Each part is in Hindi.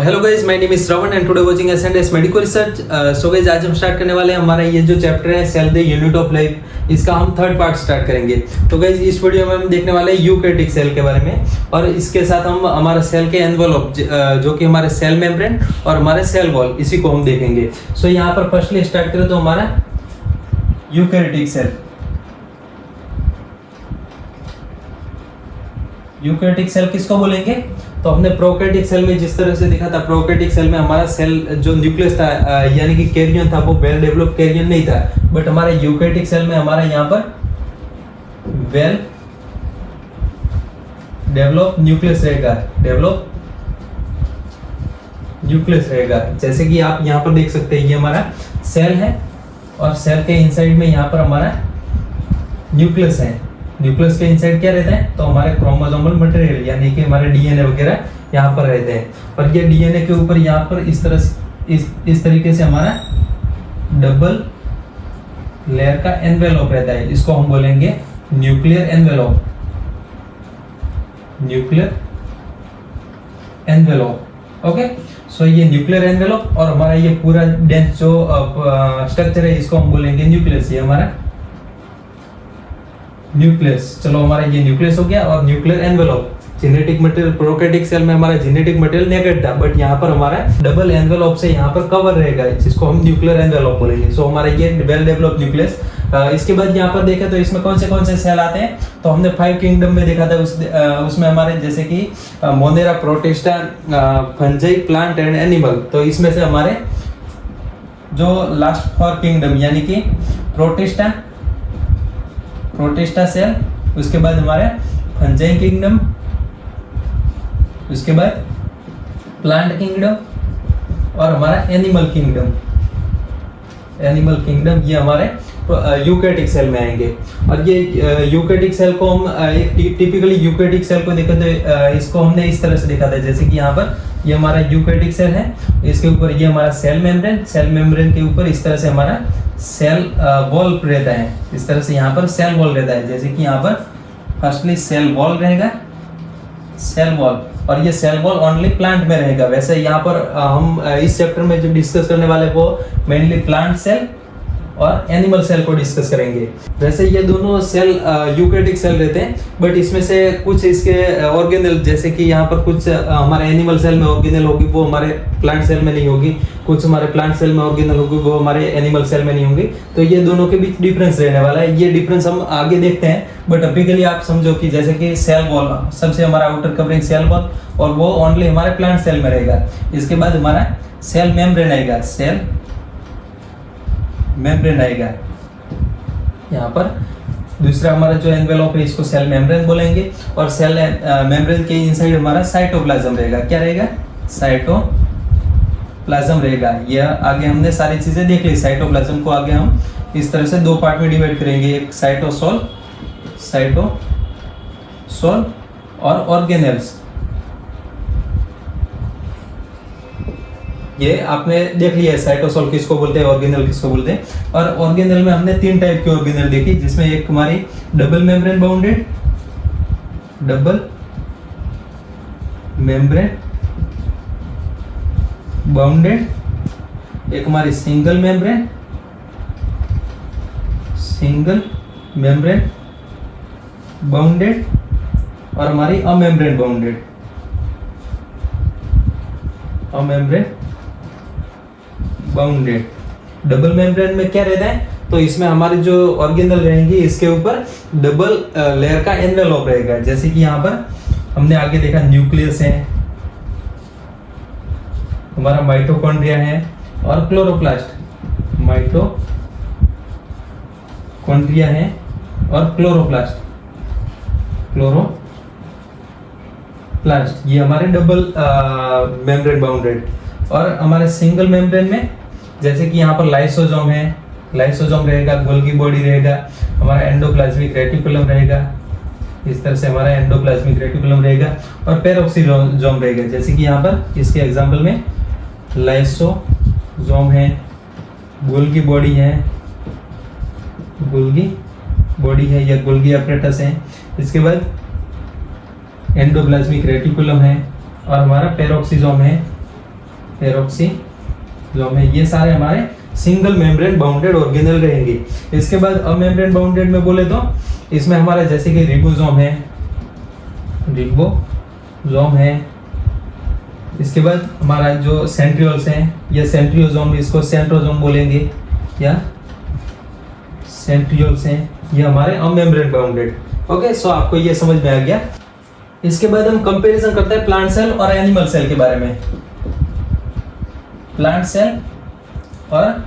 Hello guys, my name is Shravan and today watching S medical research. So guys, आज हम स्टार्ट करने वाले हैं हमारा ये जो चैप्टर है cell the unit of life, इसका हम थर्ड पार्ट स्टार्ट करेंगे। तो गाइस, इस वीडियो में हम देखने वाले हैं यूकैरियोटिक सेल के बारे में और इसके साथ हम हमारा सेल के एनवेलप जो कि हमारे सेल मेम्ब्रेन और हमारे सेल वॉल, इसी को हम देखेंगे। सो यहाँ पर फर्स्टली स्टार्ट करें तो हमारा यूकैरियोटिक सेल। यूकैरियोटिक सेल किसको बोलेंगे? तो हमने प्रोकैरियोटिक सेल में जिस तरह से देखा था, प्रोकैरियोटिक सेल में हमारा सेल जो न्यूक्लियस था यानी कि कैरियन था, वो वेल डेवलप्ड कैरियन नहीं था। बट हमारे यूकैरियोटिक सेल में हमारा यहाँ पर वेल डेवलप न्यूक्लियस रहेगा, जैसे कि आप यहाँ पर देख सकते हैं, ये हमारा सेल है और सेल के इनसाइड में यहाँ पर हमारा न्यूक्लियस है। न्यूक्लियस के इनसाइड क्या रहता है? तो हमारे क्रोमोसोमल मटेरियल यानी कि हमारे डीएनए वगैरह यहाँ पर रहते हैं। और ये डीएनए के ऊपर यहाँ पर इस तरीके से हमारा डबल लेयर का एनवेलप रहता है। इसको हम बोलेंगे न्यूक्लियर एनवेलप। ओके, सो ये न्यूक्लियर एनवेलप और हमारा ये पूरा डेंस जो स्ट्रक्चर है, इसको हम बोलेंगे न्यूक्लियस। ये हमारा न्यूक्लियस, चलो हमारा ये न्यूक्लियस हो गया। और nuclear envelope, genetic material, prokaryotic cell में हमारा जेनेटिक मटेरियल नेगेटिव था, बट यहाँ पर हमारा डबल एनवेलप से यहाँ पर कवर रहेगा, जिसको हम न्यूक्लियर एनवेलप बोलेंगे। सो हमारा ये वेल डेवलप्ड न्यूक्लियस। इसके बाद यहाँ पर देखें तो इसमें कौन से सेल आते हैं? तो हमने 5 किंगडम में देखा था, उसमें हमारे जैसे कि Monera, protista, fungi, plant and animal. तो इसमें से हमारे जो लास्ट 4 किंगडम यानी कि प्रोटिस्टा सेल, उसके बाद हमारे फंजाई किंगडम, उसके बाद प्लांट किंगडम और हमारा एनिमल किंगडम, ये हमारे यूकैरियोटिक सेल में आएंगे। और ये यूकैरियोटिक सेल को हम एक टिपिकली यूकैरियोटिक सेल को देखा तो इसको हमने इस तरह से देखा था, जैसे कि यहाँ पर ये हमारा यूकैरियोटिक सेल है, इसके ऊपर ये हमारा सेल मेम्ब्रेन के ऊपर इस तरह से हमारा सेल वॉल रहता है। इस तरह से यहाँ पर सेल वॉल रहता है, जैसे कि यहाँ पर फर्स्टली सेल वॉल रहेगा, सेल वॉल, और ये सेल वॉल ओनली प्लांट में रहेगा। वैसे यहाँ पर हम इस चैप्टर में जो डिस्कस करने वाले वो मेनली प्लांट सेल और एनिमल सेल को डिस्कस करेंगे। वैसे ये दोनों सेल यूकैरियोटिक सेल रहते हैं, बट इसमें से कुछ इसके ऑर्गेनल, जैसे कि यहाँ पर कुछ हमारे एनिमल सेल में ऑर्गेनल होगी, वो हमारे प्लांट सेल में नहीं होगी, कुछ हमारे प्लांट सेल में ऑर्गेनल होगी, वो हमारे एनिमल सेल में नहीं होंगी। तो ये दोनों के बीच डिफरेंस रहने वाला है। ये डिफरेंस हम आगे देखते हैं, बट अभी के लिए आप समझो कि जैसे कि सेल वॉल, सबसे हमारा आउटर कवरिंग सेल वॉल, और वो ओनली हमारे प्लांट सेल में रहेगा। इसके बाद हमारा सेल मेम्ब्रेन आएगा, यहाँ पर दूसरा हमारा जो एनवेलप है, इसको सेल मेम्ब्रेन बोलेंगे। और सेल मेम्ब्रेन के इनसाइड हमारा साइटोप्लाज्म रहेगा। क्या रहेगा? साइटोप्लाज्म रहेगा। ये आगे हमने सारी चीजें देख ली। साइटोप्लाज्म को आगे हम इस तरह से 2 पार्ट में डिवाइड करेंगे, एक साइटोसोल और ऑर्गेनेल्स। ये आपने देख लिया है, साइटोसोल किसको बोलते हैं, ऑर्गेनेल किसको बोलते हैं। और ऑर्गेनेल में हमने 3 टाइप के ऑर्गेनेल देखी, जिसमें एक हमारी डबल मेम्ब्रेन बाउंडेड, एक हमारी सिंगल मेम्ब्रेन बाउंडेड और हमारी अमेम्ब्रेन बाउंडेड। डबल मेम्ब्रेन में क्या रहता है? तो इसमें हमारे जो ऑर्गेनल रहेंगे, इसके ऊपर डबल लेयर का एनवेलप रहेगा। जैसे कि यहाँ पर हमने आगे देखा, न्यूक्लियस है, हमारा माइटोकॉन्ड्रिया है और क्लोरोप्लास्ट। माइटोकॉन्ड्रिया है और क्लोरोप्लास्ट, ये हमारे डबल मेम्ब्रेन बाउंडेड। और हमारे सिंगल मेम्ब्रेन में जैसे कि यहाँ पर लाइसोसोम रहेगा, गोल्गी बॉडी रहेगा, हमारा एंडोप्लाज्मिक रेटिकुलम रहेगा, इस तरह से हमारा एंडोप्लाज्मिक रेटिकुलम रहेगा और पेरोक्सीसोम रहेगा। जैसे कि यहाँ पर इसके एग्जांपल में लाइसोसोम है, गोल्गी बॉडी है या गोल्गी अपरेटस है। इसके बाद एंडोप्लाज्मिक रेटिकुलम है और हमारा पेरोक्सीसोम है, पेरोक्सीसोम है, ये सारे हमारे सिंगल मेम्ब्रेन बाउंडेड ऑर्गेनेल रहेंगे। इसके बाद अमेम्ब्रेन बाउंडेड में बोले तो इसमें हमारा जैसे कि रिबोसोम है, इसके बाद हमारा जो सेंट्रियोल्स हैं, या सेंट्रियोसोम, इसको सेंट्रोसोम बोलेंगे, या सेंट्रियोल्स हैं, ये हमारे अमेम्ब्रेन बाउंडेड। ओके, सो आपको ये समझ में आ गया। इसके बाद हम कंपैरिजन करते हैं प्लांट सेल और एनिमल सेल के बारे में। प्लांट सेल और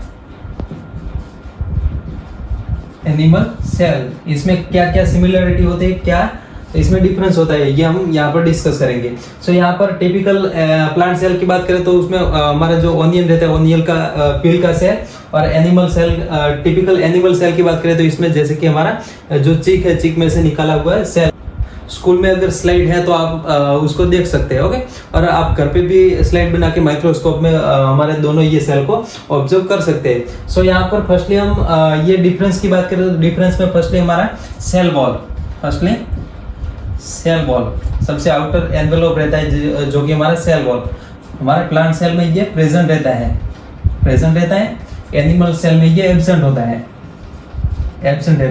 एनिमल सेल, इसमें क्या क्या सिमिलरिटी होती है, क्या इसमें डिफरेंस होता है, ये हम यहाँ पर डिस्कस करेंगे। सो यहाँ पर टिपिकल प्लांट सेल की बात करें तो उसमें हमारा जो ओनियन रहता है, ओनियन का पील का सेल, और animal cell, typical animal cell की बात करें तो इसमें जैसे कि हमारा जो चीक है, चीक में से निकाला हुआ है सेल। स्कूल में अगर स्लाइड है तो आप उसको देख सकते हैं। ओके, और आप घर पे भी स्लाइड बना के माइक्रोस्कोप में हमारे दोनों ये सेल को ऑब्जर्व कर सकते हैं। सो यहाँ पर फर्स्टली हम ये डिफरेंस की बात करें तो डिफरेंस में फर्स्टली हमारा सेल वॉल, सेल वॉल सबसे आउटर एनवेलप रहता है, जो कि हमारा सेल वॉल हमारे प्लांट सेल में ये प्रेजेंट रहता है। एनिमल सेल में ये एब्सेंट रहता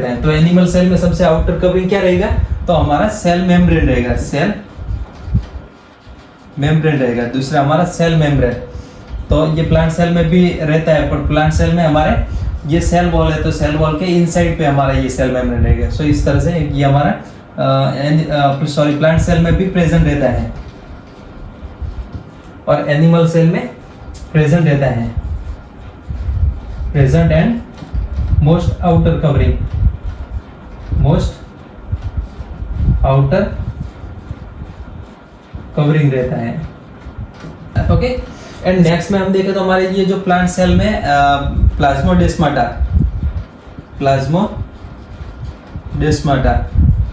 है। तो एनिमल सेल में सबसे आउटर कवरिंग क्या रहेगा, तो हमारा सेल मेम्ब्रेन रहेगा। दूसरा हमारा सेल मेम्ब्रेन, तो ये प्लांट सेल में भी रहता है, पर प्लांट सेल में हमारे ये सेल वॉल है, तो सेल वॉल के इनसाइड पे हमारा ये सेल मेम्ब्रेन रहेगा। सो इस तरह से ये हमारा प्लांट सेल में भी प्रेजेंट रहता है और एनिमल सेल में प्रेजेंट रहता है। Present and most outer covering, रहता है। ओके, एंड नेक्स्ट में हम देखें तो हमारे ये जो प्लांट सेल में प्लाज्मोडेस्माटा,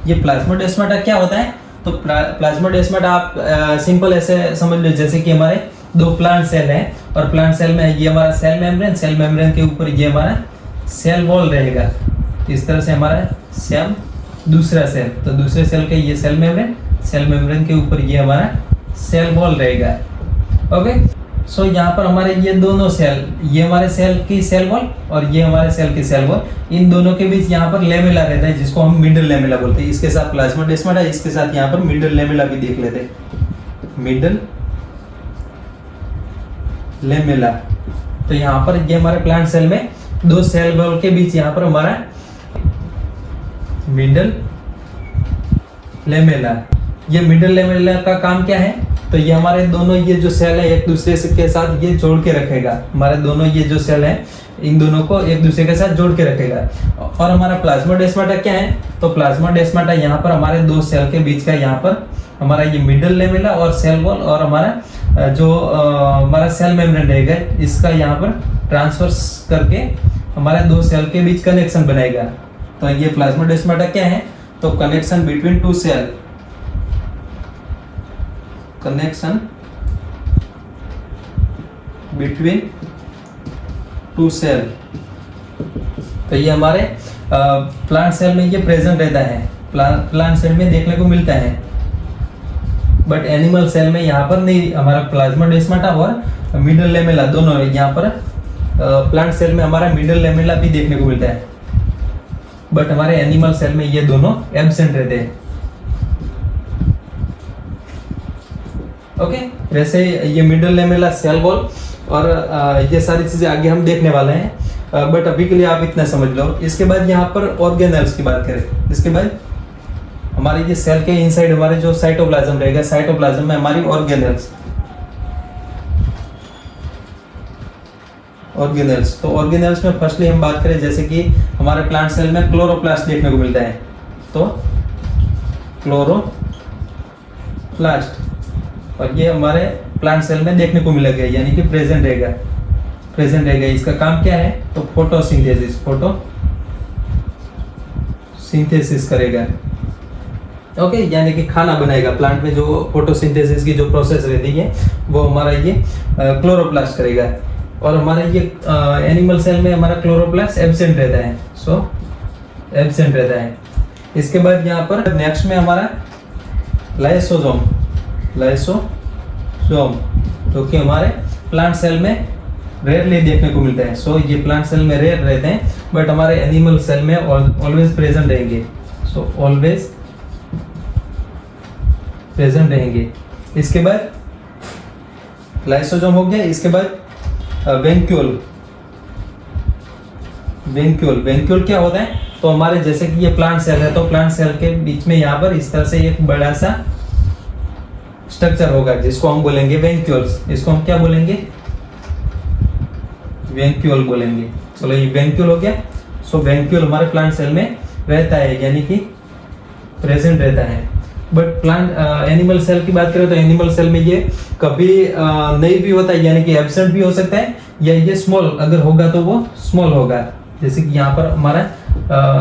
ये प्लाज्मोडेस्माटा क्या होता है, तो प्लाज्मोडेस्माटा आप सिंपल ऐसे समझ लो जैसे कि हमारे दो प्लांट सेल हैं, और प्लांट सेल में ये हमारा सेल मेम्ब्रेन के ऊपर ये हमारा सेल वॉल रहेगा। इस तरह से हमारा सेल, दूसरा सेल, तो दूसरे सेल का ये सेल मेम्ब्रेन के ऊपर ये हमारा सेल वॉल रहेगा। ओके, सो यहाँ पर हमारे ये दोनों सेल, ये हमारे सेल की सेल वॉल और ये हमारे सेल की सेल वॉल, इन दोनों के बीच यहाँ पर लेमेला रहता है, जिसको हम मिडल लेमेला बोलते हैं। इसके साथ प्लाज्मोडेस्माटा, इसके साथ यहाँ पर मिडल लेमेला भी देख लेते हैं, मिडल लेमेला। तो यहाँ पर ये हमारे प्लांट सेल में दो सेल वॉल के बीच यहाँ पर हमारा मिडल लेमेला। ये मिडल लेमेला का काम क्या है, तो ये हमारे दोनों ये जो सेल है एक दूसरे से के साथ ये जोड़ के रखेगा। हमारे दोनों ये जो सेल है इन दोनों को एक दूसरे के साथ जोड़ के रखेगा। और हमारा प्लाज्मोडेस्माटा क्या है, तो प्लाज्मोडेस्माटा यहाँ पर हमारे दो सेल के बीच का यहाँ पर हमारा ये मिडल लेमेला और सेल वॉल, और हमारा जो हमारा सेल मेम्ब्रेन रहेगा इसका यहाँ पर ट्रांसफर्स करके हमारे दो सेल के बीच कनेक्शन बनाएगा। तो ये प्लाज्मोडेस्माटा क्या है, तो connection between two cell, connection between two cell. तो ये हमारे प्लांट सेल में ये प्रेजेंट रहता है, प्लांट सेल में देखने को मिलता है, बट एनिमल सेल में यहाँ पर नहीं। हमारा प्लाज्मोडेस्माटा और मिडल लेमेला दोनों यहाँ पर प्लांट सेल में हमारा मिडल लेमेला भी देखने को मिलता है, बट हमारे एनिमल सेल में ये दोनों एब्सेंट रहते हैं। ओके, वैसे ये मिडल लेमेला, सेल वॉल और ये सारी चीजें आगे हम देखने वाले हैं, बट अभी के लिए आप इतना समझ लो। इसके बाद यहाँ पर ऑर्गेनेल्स की बात करें, इसके बाद हमारे ये सेल के इनसाइड हमारे जो साइटोप्लाज्म रहेगा, साइटोप्लाज्म में हमारी ऑर्गेनेल्स। तो ऑर्गेनेल्स में फर्स्टली हम बात करें जैसे कि हमारे प्लांट सेल में क्लोरोप्लास्ट देखने को मिलता है, तो क्लोरोप्लास्ट, और ये हमारे प्लांट सेल में देखने को मिलेगा, यानी कि प्रेजेंट रहेगा। इसका काम क्या है, तो फोटोसिंथेसिस करेगा। ओके, यानी कि खाना बनाएगा। प्लांट में जो फोटोसिंथेसिस की जो प्रोसेस रहती है वो हमारा ये क्लोरोप्लास्ट करेगा। और हमारा ये एनिमल सेल में हमारा क्लोरोप्लास्ट एब्सेंट रहता है, इसके बाद यहाँ पर नेक्स्ट में हमारा लाइसोसोम, जो कि हमारे प्लांट सेल में रेयरली देखने को मिलते हैं। सो ये प्लांट सेल में रेयर रहते हैं, बट हमारे एनिमल सेल में ऑलवेज प्रेजेंट रहेंगे। सो ऑलवेज प्रेजेंट रहेंगे। इसके बाद लाइसोसोम हो गया। इसके बाद वेंक्यूल। वेंक्यूल क्या होता है? तो हमारे जैसे कि ये प्लांट सेल है, तो प्लांट सेल के बीच में यहाँ पर इस तरह से एक बड़ा सा स्ट्रक्चर होगा जिसको हम बोलेंगे वेंक्यूल्स। इसको हम क्या बोलेंगे? वेंक्यूल बोलेंगे। चलो ये वेंक्यूल हो गया। सो वेंक्यूल हमारे प्लांट सेल में रहता है, यानी कि प्रेजेंट रहता है। बट प्लांट एनिमल सेल की बात करें तो एनिमल सेल में ये कभी नहीं भी होता है, यानी कि एब्सेंट भी हो सकता है, या ये स्मॉल अगर होगा तो वो स्मॉल होगा। जैसे कि यहाँ पर हमारा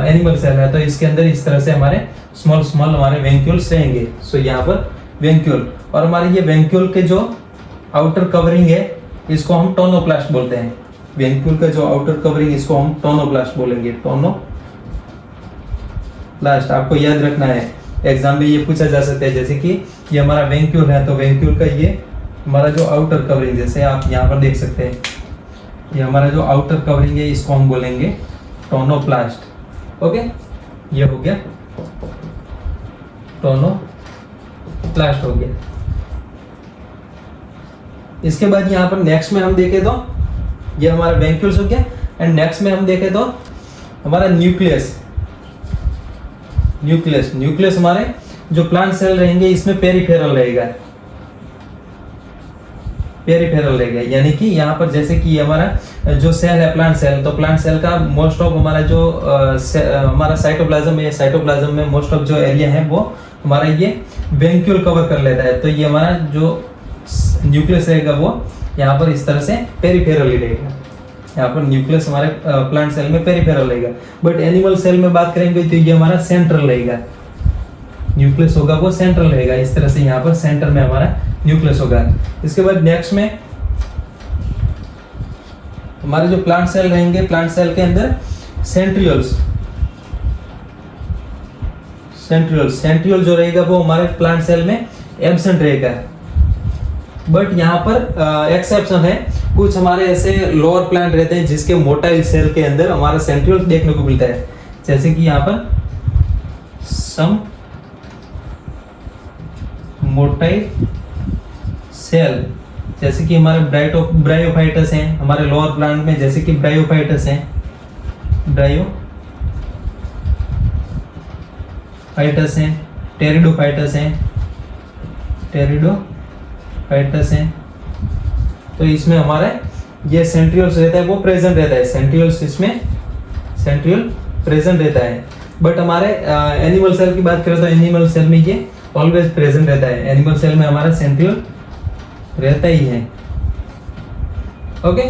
एनिमल सेल है, तो इसके अंदर इस तरह से हमारे स्मॉल हमारे वेंक्यूल्स रहेंगे। सो यहाँ पर वेंक्यूल, और हमारे ये वेंक्यूल के जो आउटर कवरिंग है इसको हम टोनोप्लास्ट बोलते हैं। वेंक्यूल का जो आउटर कवरिंग इसको हम टोनोप्लास्ट बोलेंगे। टोनोप्लास्ट आपको याद रखना है, एग्जाम में ये पूछा जा सकता है। जैसे कि ये हमारा वेंक्यूल है, तो वेंक्यूल का ये हमारा जो आउटर कवरिंग, जैसे आप यहाँ पर देख सकते हैं, ये हमारा जो आउटर कवरिंग है इसको हम बोलेंगे टोनोप्लास्ट। ओके, ये हो गया टोनोप्लास्ट हो गया। इसके बाद यहाँ पर नेक्स्ट में हम देखें तो ये हमारा वेंक्यूल्स हो गया, एंड नेक्स्ट में हम देखें तो हमारा न्यूक्लियस हमारे जो प्लांट सेल रहेंगे इसमें पेरिफेरल रहेगा, यानी कि यहाँ पर जैसे कि हमारा जो सेल है प्लांट सेल, तो प्लांट सेल का मोस्ट ऑफ हमारा जो हमारा साइटोप्लाज्म है, साइटोप्लाज्म में मोस्ट ऑफ जो एरिया है वो हमारा ये वेंक्यूल कवर कर लेता है। तो ये हमारा जो न्यूक्लियस रहेगा वो यहाँ पर इस तरह से पेरिफेरल ही रहेगा। यहाँ पर न्यूक्लियस हमारे प्लांट सेल में पेरिफेरल रहेगा, बट एनिमल सेल में बात करेंगे तो ये हमारा सेंट्रल रहेगा। न्यूक्लियस होगा वो सेंट्रल रहेगा, इस तरह से यहाँ पर सेंटर में हमारा न्यूक्लियस होगा। इसके बाद नेक्स्ट में हमारे जो प्लांट सेल रहेंगे, प्लांट सेल के अंदर सेंट्रियोल जो रहेगा वो हमारे प्लांट सेल में एब्सेंट रहेगा। बट यहाँ पर एक्सेप्शन है, कुछ हमारे ऐसे लोअर प्लांट रहते हैं जिसके मोटाइल सेल के अंदर हमारा सेंट्रियोल देखने को मिलता है। जैसे कि यहाँ पर सम मोटाइल सेल, जैसे कि हमारे ब्रायोफाइटस हैं हमारे लोअर प्लांट में, जैसे कि ब्रायोफाइटस हैं, टेरिडोफाइटस हैं, तो इसमें हमारा ये सेंट्रियोल्स रहता है वो प्रेजेंट रहता है। सेंट्रियोल प्रेजेंट रहता है। बट हमारे एनिमल सेल की बात करें तो एनिमल सेल में ये ऑलवेज प्रेजेंट रहता है। एनिमल सेल में हमारा सेंट्रियोल रहता ही है। ओके,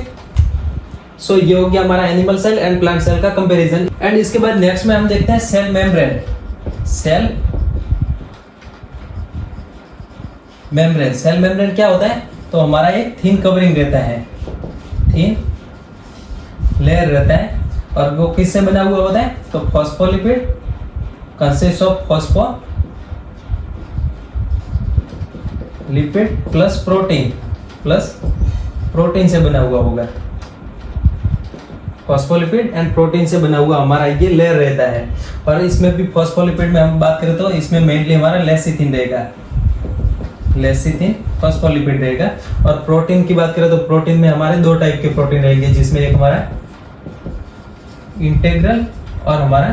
सो ये हो गया हमारा animal cell and plant cell का कंपैरिजन। एंड इसके बाद नेक्स्ट में हम देखते हैं सेल मेम्ब्रेन। सेल मेम्ब्रेन क्या होता है? तो हमारा एक थिन कवरिंग रहता है, थिन लेयर रहता है, और वो किससे बना हुआ होता है? तो phospholipid consist of phospholipid plus protein से बना हुआ होगा। फॉस्फोलिपिड एंड प्रोटीन से बना हुआ हमारा ये लेयर रहता है। और इसमें भी फॉस्फोलिपिड में हम बात करें तो इसमें मेनली हमारा लेसिथिन रहेगा, लेसिथिन फॉस्फोलिपिड रहेगा। और प्रोटीन की बात करें तो प्रोटीन में हमारे दो टाइप के प्रोटीन रहेंगे, जिसमें एक हमारा इंटीग्रल और हमारा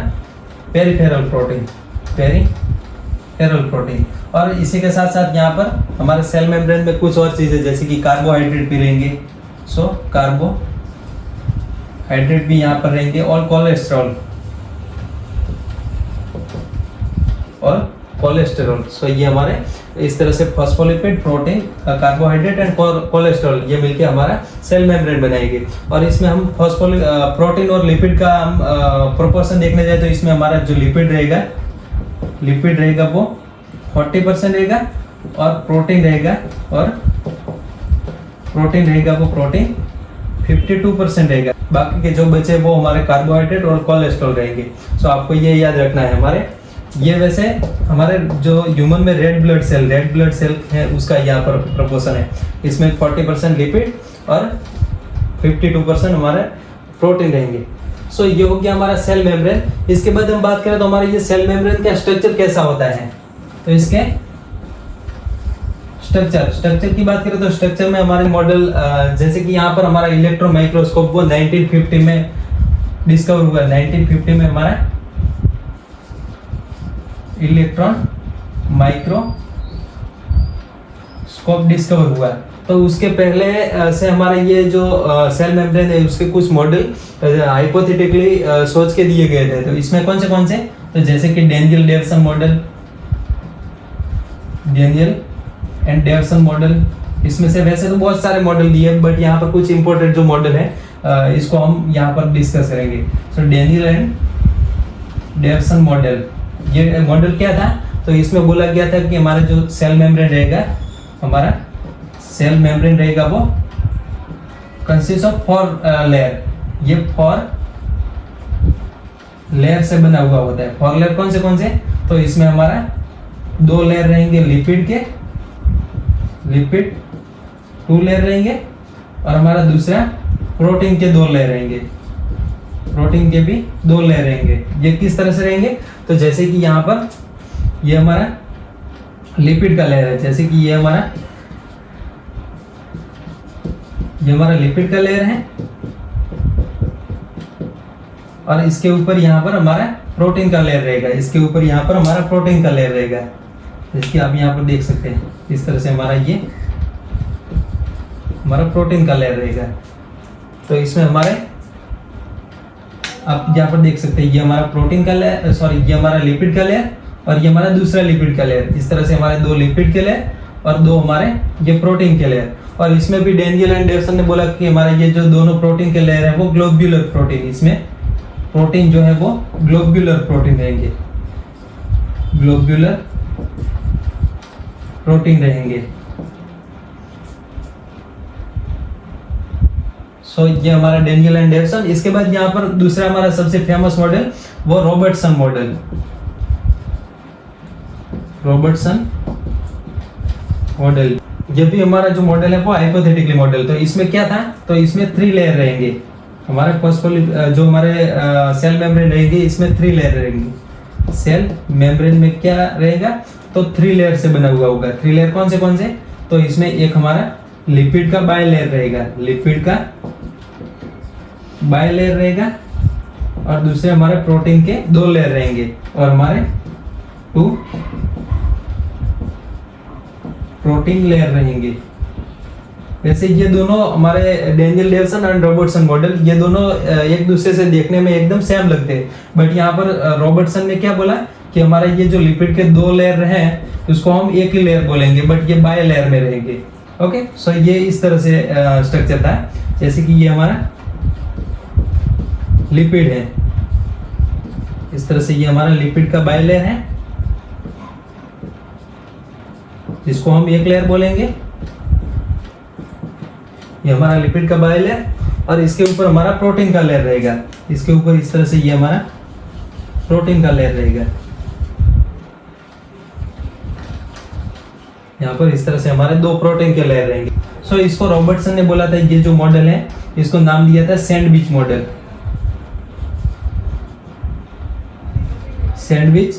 पेरिफेरल प्रोटीन। और इसी के साथ साथ यहाँ पर हमारे सेल मेम्ब्रेन में कुछ और चीजें जैसे कि कार्बोहाइड्रेट भी रहेंगे। सो कार्बोहाइड्रेट भी यहाँ पर रहेंगे, और कोलेस्टेरॉल। सो ये हमारे इस तरह से phospholipid, protein, carbohydrate and cholesterol ये मिलके हमारा सेल मेम्ब्रेन बनाएंगे। और इसमें हम प्रोटीन और लिपिड का हम प्रोपोर्शन देखने जाए तो इसमें हमारा जो लिपिड रहेगा वो 40% रहेगा, और प्रोटीन रहेगा वो 52% रहेगा। बाकी के जो बचे वो हमारे कार्बोहाइड्रेट और कोलेस्ट्रॉल रहेंगे। सो आपको ये याद रखना है। हमारे ये वैसे हमारे जो ह्यूमन में रेड ब्लड सेल है उसका यहाँ पर प्रोपोर्शन है। इसमें 40% लिपिड और 52% हमारे प्रोटीन रहेंगे। सो ये हो गया हमारा सेल मेम्ब्रेन। इसके बाद हम बात करें तो हमारे ये सेल मेम्ब्रेन का स्ट्रक्चर कैसा होता है। तो इसके स्ट्रक्चर की बात करें तो स्ट्रक्चर में हमारे मॉडल जैसे कि यहाँ पर हमारा इलेक्ट्रॉन माइक्रोस्कोप वो 1950 में डिस्कवर हुआ। 1950 में हमारा इलेक्ट्रॉन माइक्रोस्कोप डिस्कवर हुआ। तो उसके पहले से हमारे ये जो सेल मेम्ब्रेन है उसके कुछ मॉडल हाइपोथेटिकली सोच के दिए गए थे। तो इसमें कौन से तो जैसे कि Daniel Davson model, Daniel and Davson model, इसमें से वैसे तो बहुत सारे मॉडल दिए बट यहाँ पर कुछ इंपॉर्टेंट जो मॉडल है इसको हम यहाँ पर डिस्कस करेंगे। सो डेनियल एंड डेविसन मॉडल, ये मॉडल क्या था। तो इसमें बोला गया था कि हमारा जो सेल मेम्ब्रेन रहेगा, हमारा सेल मेम्ब्रेन रहेगा वो कंसिस्ट ऑफ 4 लेयर। ये 4 लेयर से बना हुआ होता है। 4 लेयर कौन से तो इसमें हमारा 2 लेयर रहेंगे लिपिड के, लिपिड 2 लेयर रहेंगे और हमारा दूसरा प्रोटीन के 2 लेयर रहेंगे, प्रोटीन के भी 2 लेयर रहेंगे। ये किस तरह से रहेंगे तो जैसे कि यहाँ पर ये हमारा लिपिड का लेयर है, जैसे कि ये हमारा लिपिड का लेयर है और इसके ऊपर यहाँ पर हमारा प्रोटीन का लेयर रहेगा, इसके ऊपर यहाँ पर हमारा प्रोटीन का लेयर रहेगा, जैसे आप यहाँ पर देख सकते हैं। इस तरह से हमारा ये हमारा प्रोटीन का लेयर रहेगा। तो इसमें हमारे आप यहाँ पर देख सकते हैं ये हमारा प्रोटीन का लेयर, सॉरी ये हमारा लिपिड का लेयर और ये हमारा दूसरा लिपिड का लेयर। इस तरह से हमारे 2 लिपिड के लेयर और 2 हमारे ये प्रोटीन के लेयर। और इसमें भी डेनियल एंड डेविसन ने बोला कि हमारे ये जो दोनों प्रोटीन के लेयर है वो ग्लोब्यूलर प्रोटीन, इसमें प्रोटीन जो है वो ग्लोब्यूलर प्रोटीन रहेंगे, ग्लोब्यूलर प्रोटीन रहेंगे। सो ये हमारा डेनियल एंड डेविसन। इसके बाद यहाँ पर दूसरा हमारा सबसे फेमस मॉडल वो रॉबर्टसन मॉडल, रॉबर्टसन मॉडल। ये भी हमारा जो मॉडल है वो हाइपोथेटिकली मॉडल। तो इसमें क्या था तो इसमें 3 लेयर रहेंगे हमारे जो हमारे सेल मेम्ब्रेन रहेंगे, इसमें 3 लेयर रहेंगे। सेल मेम्ब्रेन में क्या रहेगा तो 3 लेयर से बना हुआ होगा। 3 लेयर कौन से तो इसमें एक हमारा लिपिड का बाय लेयर रहेगा, लिपिड का बाय लेयर रहेगा और दूसरे हमारे प्रोटीन के 2 लेयर रहेंगे और हमारे 2 प्रोटीन लेयर रहेंगे। वैसे ये दोनों हमारे Daniel Davson and Robertson model, ये दोनों एक दूसरे से देखने में एकदम सेम लगते हैं बट यहाँ पर रॉबर्टसन ने क्या बोला कि हमारा ये जो लिपिड के 2 लेयर हैं उसको हम एक ही लेयर बोलेंगे बट ये बाय लेयर में रहेंगे। ओके, सो ये इस तरह से स्ट्रक्चर था। जैसे कि ये हमारा लिपिड है, इस तरह से ये हमारा लिपिड का बाय लेयर है जिसको हम एक लेयर बोलेंगे। ये हमारा लिपिड का बाय लेयर और इसके ऊपर हमारा प्रोटीन का लेयर रहेगा, इसके ऊपर इस तरह से ये हमारा प्रोटीन का लेयर रहेगा। यहाँ पर इस तरह से हमारे 2 प्रोटीन के लेयर रहेंगे। सो इसको रॉबर्टसन ने बोला था, ये जो मॉडल है इसको नाम दिया था सैंडविच मॉडल, सैंडविच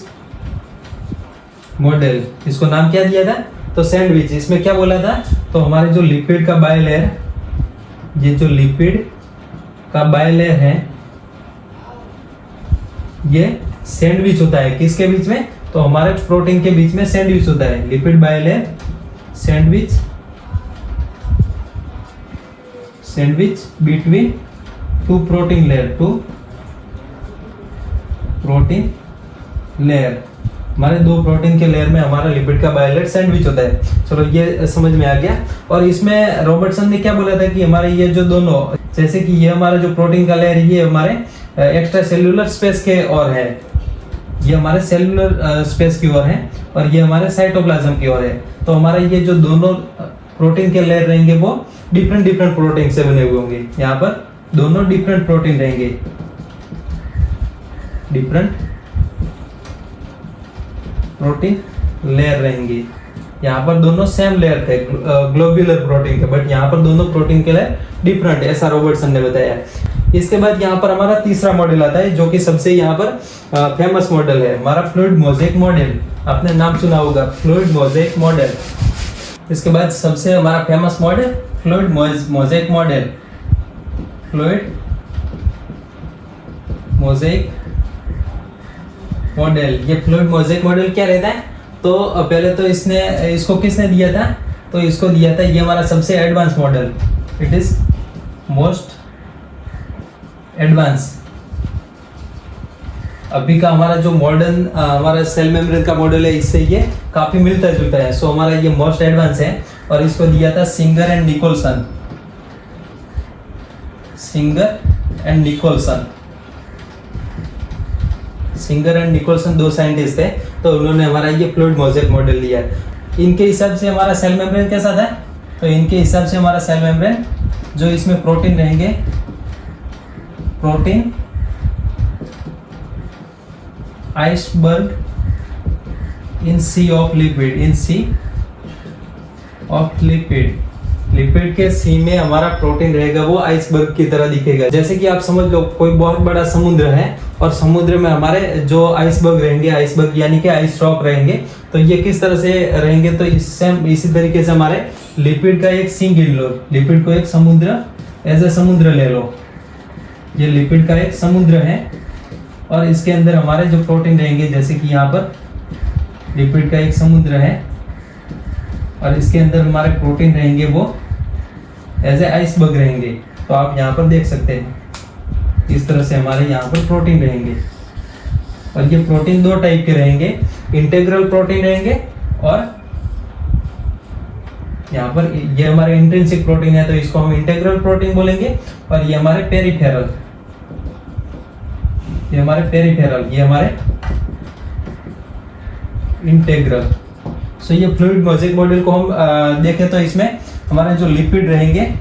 मॉडल। इसको नाम क्या दिया था तो सैंडविच। इसमें क्या बोला था तो हमारे जो लिपिड का बाय लेयर, ये जो लिपिड का बाय लेयर है ये सैंडविच होता है किसके बीच में तो हमारे प्रोटीन के बीच में सैंडविच होता है। Lipid by layer sandwich, sandwich between 2 protein layer, 2 protein layer. हमारे 2 प्रोटीन के लेयर में हमारा लिपिड का बाय लेयर सैंडविच होता है। चलो ये समझ में आ गया। और इसमें रॉबर्टसन ने क्या बोला था कि हमारे ये जो दोनों, जैसे कि ये हमारा जो प्रोटीन का लेयर ये हमारे एक्स्ट्रा सेल्यूलर स्पेस के ओर है, ये हमारे सेल्यूलर स्पेस की ओर है और ये हमारे साइटोप्लाज्म की ओर है। तो हमारा ये जो दोनों प्रोटीन के लेयर रहेंगे वो डिफरेंट प्रोटीन से बने हुए होंगे। यहाँ पर दोनों डिफरेंट प्रोटीन रहेंगे, डिफरेंट प्रोटीन लेयर रहेंगे। यहाँ पर दोनों सेम लेयर थे ग्लोब्यूलर प्रोटीन के, बट यहाँ पर दोनों प्रोटीन के लिए डिफरेंट है, ऐसा रॉबर्टसन ने बताया। इसके बाद यहाँ पर हमारा तीसरा मॉडल आता है जो कि सबसे यहाँ पर फेमस मॉडल है, हमारा फ्लूइड मोज़ेक मॉडल। आपने नाम सुना होगा, फ्लूइड मोज़ेक मॉडल। इसके बाद सबसे हमारा famous model fluid mosaic model, fluid mosaic model. ये फ्लूइड मोज़ेक मॉडल क्या रहता है? तो पहले तो इसको किसने दिया था? तो इसको दिया था, ये हमारा सबसे advance model, it is most advance. अभी का हमारा जो मॉडर्न हमारा सेल मेम्ब्रेन का मॉडल है, इससे ये काफी मिलता जुलता है, सो हमारा ये मोस्ट एडवांस है। और इसको दिया था Singer and Nicolson, Singer and Nicolson. Singer and Nicolson दो साइंटिस्ट थे, तो उन्होंने हमारा ये फ्लूइड मोज़ेक मॉडल लिया है। इनके हिसाब से हमारा सेल मेम्ब्रेन कैसा था? तो इनके हिसाब से हमारा सेल मेम्ब्रेन, जो इसमें प्रोटीन रहेंगे, protein iceberg in sea of lipid, in sea of lipid, lipid के सी में हमारा प्रोटीन रहेगा, वो आइसबर्ग की तरह दिखेगा। जैसे कि आप समझ लो कोई बहुत बड़ा समुद्र है और समुद्र में हमारे जो आइसबर्ग रहेंगे, आइसबर्ग यानी कि आइस ड्रॉप रहेंगे, तो ये किस तरह से रहेंगे? तो इसी तरीके से हमारे लिपिड का एक सी गिन लो, लिपिड को एक समुद्र, एज ए समुद्र ले लो, ये लिपिड का एक समुद्र है और इसके अंदर हमारे जो प्रोटीन रहेंगे, जैसे कि यहाँ पर लिपिड का एक समुद्र है और इसके अंदर हमारे प्रोटीन रहेंगे, वो एज ए आइसबर्ग रहेंगे। तो आप यहाँ पर देख सकते हैं, इस तरह से हमारे यहाँ पर प्रोटीन रहेंगे और ये प्रोटीन दो टाइप के रहेंगे, इंटीग्रल प्रोटीन रहेंगे और यहाँ पर ये हमारे इंट्रिंसिक प्रोटीन है, तो इसको हम इंटीग्रल प्रोटीन बोलेंगे। और ये हमारे पेरिफेरल, ये हमारे पेरिफेरल, ये हमारे इंटीग्रल। सो ये फ्लूइड मोज़ेक मॉडल को हम देखें तो इसमें हमारे जो लिपिड रहेंगे,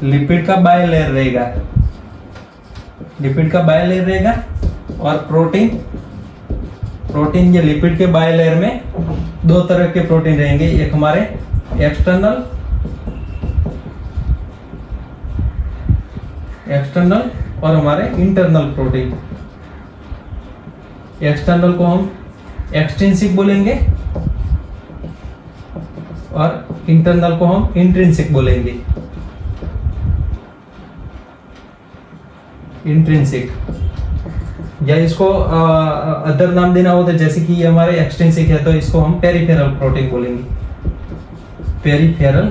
लिपिड का बायलेयर रहेगा, लिपिड का बायलेयर रहेगा और प्रोटीन, प्रोटीन ये लिपिड के बायलेयर में दो तरह के प्रोटीन रहेंगे, एक हमारे एक्सटर्नल, एक्सटर्नल और हमारे इंटरनल प्रोटीन। एक्सटर्नल को हम एक्सट्रिंसिक बोलेंगे और इंटरनल को हम इंट्रिंसिक बोलेंगे, इंट्रिंसिक। या इसको अदर नाम देना हो तो जैसे कि ये हमारे एक्सट्रिंसिक है, तो इसको हम पेरिफेरल प्रोटीन बोलेंगे, पेरिफेरल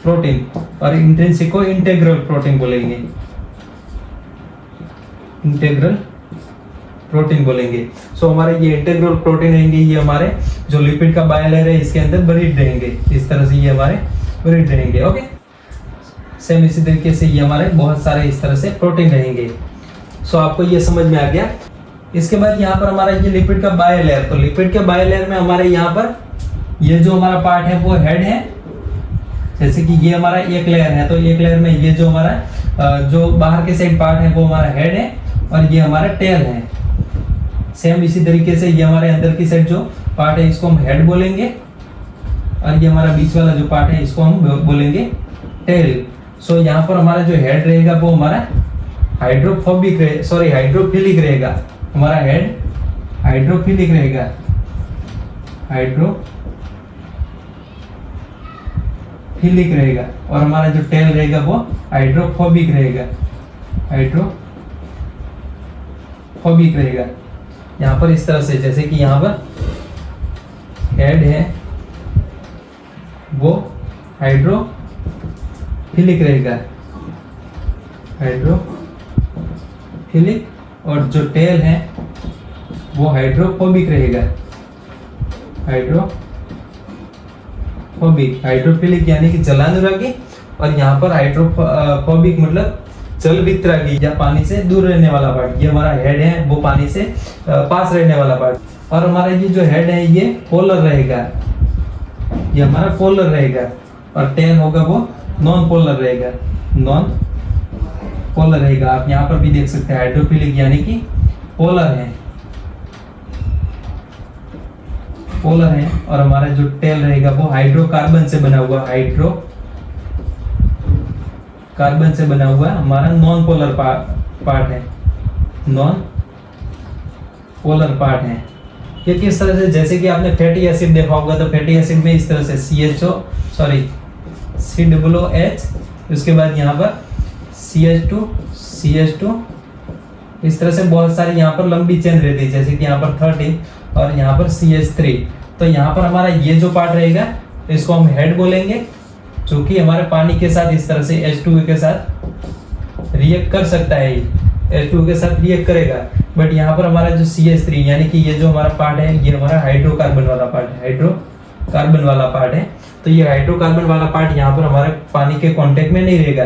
प्रोटीन। और इंट्रिंसिक को इंटीग्रल प्रोटीन बोलेंगे, इंटीग्रल प्रोटीन बोलेंगे। सो हमारे ये इंटीग्रल प्रोटीन रहेंगे, ये हमारे जो लिपिड का बायलेयर है इसके अंदर बरीड रहेंगे, इस तरह से ये हमारे बरीड रहेंगे। ओके, सेम इसी तरीके से ये हमारे बहुत सारे इस तरह से प्रोटीन रहेंगे। सो आपको ये समझ में आ गया। इसके बाद यहाँ पर हमारा ये लिपिड का बायलेयर, तो लिपिड के बायलेयर में हमारे यहाँ पर ये जो हमारा पार्ट है वो हेड है, जैसे कि ये हमारा एक लेयर है, तो एक लेयर में ये जो हमारा जो बाहर के साइड पार्ट है वो हमारा हेड है और ये हमारा टेल है। सेम इसी तरीके से ये हमारे अंदर की साइड जो पार्ट है इसको हम हेड बोलेंगे और ये हमारा बीच वाला जो पार्ट है इसको हम बोलेंगे टेल। सो यहाँ पर हमारा जो हेड रहेगा वो हमारा हाइड्रोफिलिक रहेगा, हमारा हेड हाइड्रोफिलिक रहेगा, हाइड्रोफिलिक रहेगा और हमारा जो टेल रहेगा वो हाइड्रोफोबिक रहेगा, हाइड्रोफोबिक रहेगा। यहाँ पर इस तरह से, जैसे कि यहाँ पर हेड है वो हाइड्रोफिलिक रहेगा, हाइड्रोफिलिक, और जो टेल है वो हाइड्रोफोबिक रहेगा, हाइड्रोफोबिक। हाइड्रोफिलिक यानी कि जलानुरागी और यहाँ पर हाइड्रोफोबिक मतलब जल वितरागी या पानी से दूर रहने वाला पार्ट। ये हमारा हेड है वो पानी से पास रहने वाला पार्ट। और हमारा ये जो हेड है ये पोलर रहेगा, ये हमारा पोलर रहेगा और टेल होगा वो नॉन पोलर रहेगा, नॉन पोलर रहेगा। आप यहाँ पर भी देख सकते हैं हाइड्रोफिलिक यानी कि पोलर है, पोलर है, और हमारा जो टेल रहेगा वो हाइड्रोकार्बन से बना हुआ, हाइड्रोकार्बन से बना हुआ हमारा नॉन पोलर पार्ट है, नॉन पोलर पार्ट है। ये किस तरह से, जैसे कि आपने फैटी एसिड देखा होगा, तो फैटी एसिड में इस तरह से COOH, उसके बाद यहाँ पर CH2 इस तरह से बहुत सारी यहाँ पर लंबी चेन रहती है, जैसे कि यहाँ पर 13 और यहाँ पर CH3। तो यहाँ पर हमारा ये जो पार्ट रहेगा इसको हम हेड बोलेंगे, जो कि हमारे पानी के साथ इस तरह से H2O के साथ रिएक्ट कर सकता है, H2O के साथ रिएक्ट करेगा। बट यहाँ पर हमारा जो CH3 यानी कि ये जो हमारा पार्ट है, ये हमारा हाइड्रोकार्बन वाला पार्ट है, हाइड्रोकार्बन वाला पार्ट है। तो ये हाइड्रोकार्बन वाला पार्ट यहाँ पर हमारे पानी के कांटेक्ट में नहीं रहेगा।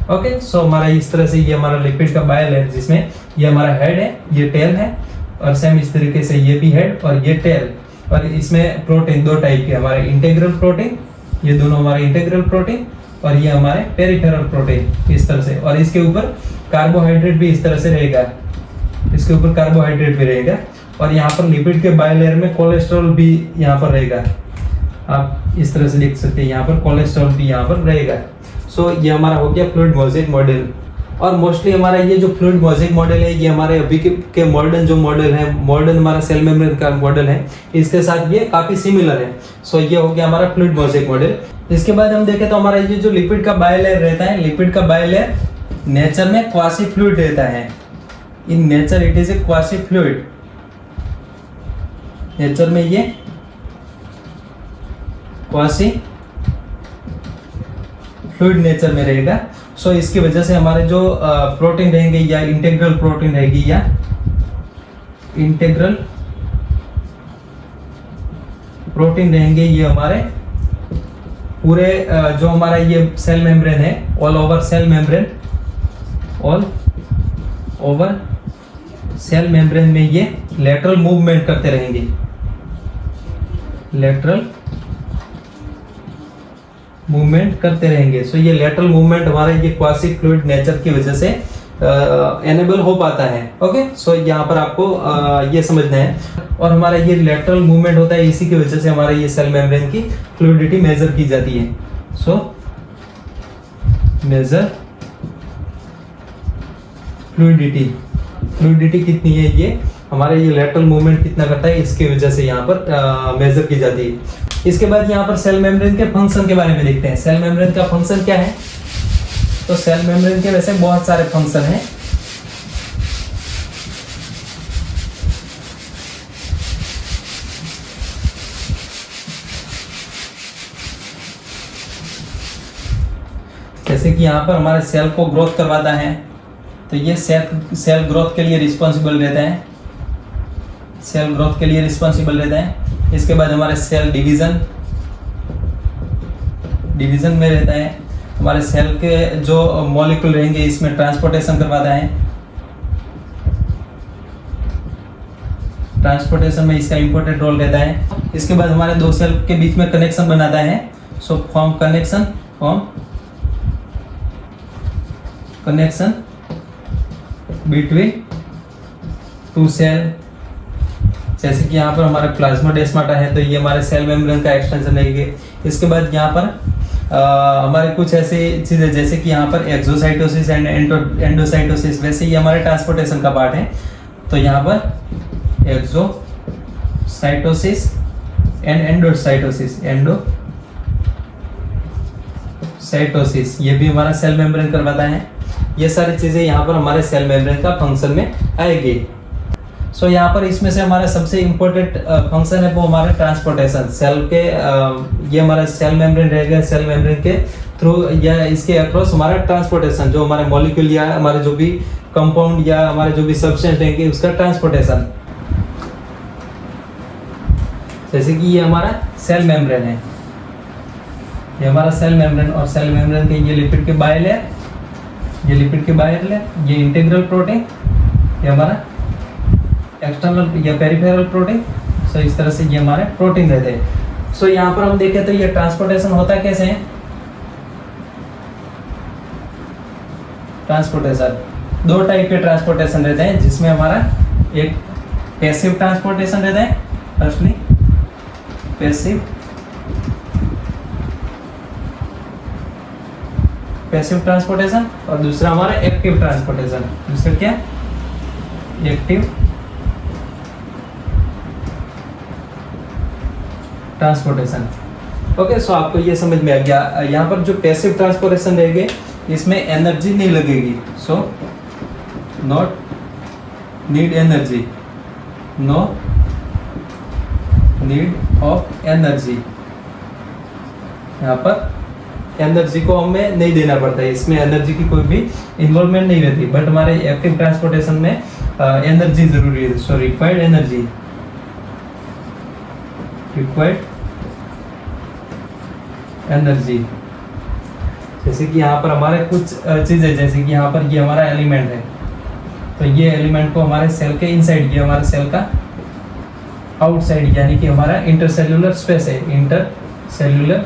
ओके, सो हमारा इस तरह से ये हमारा लिपिड का बाइल है, जिसमें ये हमारा हेड है, ये टेल है, और सेम इस तरीके से ये भी हेड और ये टेल। और इसमें प्रोटीन दो टाइप के, हमारे इंटीग्रल प्रोटीन, ये दोनों हमारे इंटीग्रल प्रोटीन, और ये हमारे पेरिफेरल प्रोटीन इस तरह से। और इसके ऊपर कार्बोहाइड्रेट भी इस तरह से रहेगा, इसके ऊपर कार्बोहाइड्रेट भी रहेगा। और यहाँ पर लिपिड के बाइलेयर में कोलेस्ट्रॉल भी यहाँ पर रहेगा, आप इस तरह से देख सकते हैं, यहाँ पर कोलेस्ट्रॉल भी यहाँ पर रहेगा। सो ये हमारा हो गया फ्लूइड मोज़ेक मॉडल। और मोस्टली हमारा ये जो फ्लूइड मोज़ेक मॉडल है, ये हमारे अभी के मॉडर्न जो मॉडल है, मॉडर्न हमारा सेल मेम्ब्रेन का मॉडल है, इसके साथ ये काफ़ी सिमिलर है। सो ये हो गया हमारा फ्लूइड मोज़ेक मॉडल। इसके बाद हम देखें तो हमारा ये जो लिपिड का बाइलेयर रहता है, लिपिड का बाइलेयर नेचर में क्वासी फ्लूइड रहता है। In nature it is a quasi fluid, nature में ये क्वासी फ्लूइड नेचर में रहेगा। सो इसकी वजह से हमारे जो प्रोटीन रहेंगे, या इंटीग्रल प्रोटीन रहेगी, या इंटीग्रल प्रोटीन रहेंगे, ये हमारे पूरे जो हमारा ये सेल मेम्ब्रेन है, all over cell membrane, all over cell membrane में ये लेटरल मूवमेंट करते रहेंगे, लेटरल मूवमेंट करते रहेंगे। सो ये लेटरल मूवमेंट हमारे ये क्वासी फ्लूइड नेचर की वजह से एनेबल हो पाता है। ओके, सो यहाँ पर आपको ये समझना है। और हमारा ये लेटरल मूवमेंट होता है, इसी की वजह से हमारे ये सेल मेम्ब्रेन की फ्लूइडिटी मेजर की जाती है। सो मेजर फ्लूइडिटी कितनी है, ये हमारे ये लेटरल मूवमेंट कितना करता है, इसकी वजह से यहाँ पर मेजर की जाती है। इसके बाद यहाँ पर सेल मेम्ब्रेन के फंक्शन के बारे में देखते हैं। सेल मेम्ब्रेन का फंक्शन क्या है? तो सेल मेम्ब्रेन के वैसे बहुत सारे फंक्शन हैं। जैसे कि यहाँ पर हमारे सेल को ग्रोथ करवाता है, तो ये सेल ग्रोथ के लिए रिस्पॉन्सिबल रहता है, सेल ग्रोथ के लिए रिस्पॉन्सिबल रहता है। इसके बाद हमारे सेल डिवीजन में रहता है। हमारे सेल के जो मॉलिक्यूल रहेंगे, इसमें ट्रांसपोर्टेशन करवाता है, ट्रांसपोर्टेशन में इसका इंपॉर्टेंट रोल रहता है। इसके बाद हमारे दो सेल के बीच में कनेक्शन बनाता है, so form connection between two cell. जैसे कि यहाँ पर हमारा प्लाज्मोडेस्माटा है, तो ये हमारे सेल मेम्ब्रेन का एक्सटेंशन रहेगी। इसके बाद यहाँ पर हमारे कुछ ऐसी चीज़ें, जैसे कि यहाँ पर एक्सोसाइटोसिस एंड एंडोसाइटोसिस, वैसे ये हमारे ट्रांसपोर्टेशन का पार्ट है। तो यहाँ पर एक्सोसाइटोसिस एंड एंडोसाइटोसिस, ये भी हमारा सेल मेम्ब्रेन करवाता है। ये सारी चीज़ें यहाँ पर हमारे सेल मेम्ब्रेन का फंक्शन में आएगी। सो यहाँ पर इसमें से हमारा सबसे इम्पोर्टेंट फंक्शन है वो हमारा ट्रांसपोर्टेशन। सेल के ये हमारा सेल मेम्ब्रेन रहेगा, सेल मेम्ब्रेन के थ्रू या इसके अक्रॉस हमारा ट्रांसपोर्टेशन, जो हमारे मॉलिक्यूल या हमारे जो भी कंपाउंड या हमारे जो भी सब्सटेंस रहेंगे, उसका ट्रांसपोर्टेशन। जैसे कि ये हमारा सेल मेम्ब्रेन है, ये हमारा सेल मेम्ब्रेन, और सेल मेम्ब्रेन के ये लिपिड के बाइलेयर, ये लिपिड के बाइलेयर, ये इंटीग्रल प्रोटीन, ये हमारा एक्सटर्नल या पेरिफेरल प्रोटीन। सो इस तरह से ये हमारे प्रोटीन रहते हैं। सो यहाँ पर हम देखें तो ये ट्रांसपोर्टेशन होता है कैसे है? ट्रांसपोर्टेशन दो टाइप के ट्रांसपोर्टेशन रहते हैं, जिसमें हमारा एक पैसिव ट्रांसपोर्टेशन रहता है फर्स्टली, पैसिव ट्रांसपोर्टेशन और दूसरा हमारा एक्टिव ट्रांसपोर्टेशन। दूसरा क्या? Active transportation. ओके, सो आपको ये समझ में आ गया। यहाँ पर जो पैसिव ट्रांसपोर्टेशन रहेगी इसमें एनर्जी नहीं लगेगी, so not need energy, no need of energy. यहाँ पर एनर्जी को हमें नहीं देना पड़ता है, इसमें एनर्जी की कोई भी इन्वॉल्वमेंट नहीं रहती। बट हमारे एक्टिव ट्रांसपोर्टेशन में एनर्जी जरूरी है, सो रिक्वायर्ड एनर्जी, जैसे कि यहाँ पर हमारे कुछ चीजें, जैसे कि यहाँ पर ये हमारा एलिमेंट है, तो ये एलिमेंट को हमारे सेल के इनसाइड, ये हमारे सेल का आउटसाइड यानी कि हमारा इंटरसेल्यूलर स्पेस है, इंटरसेल्यूलर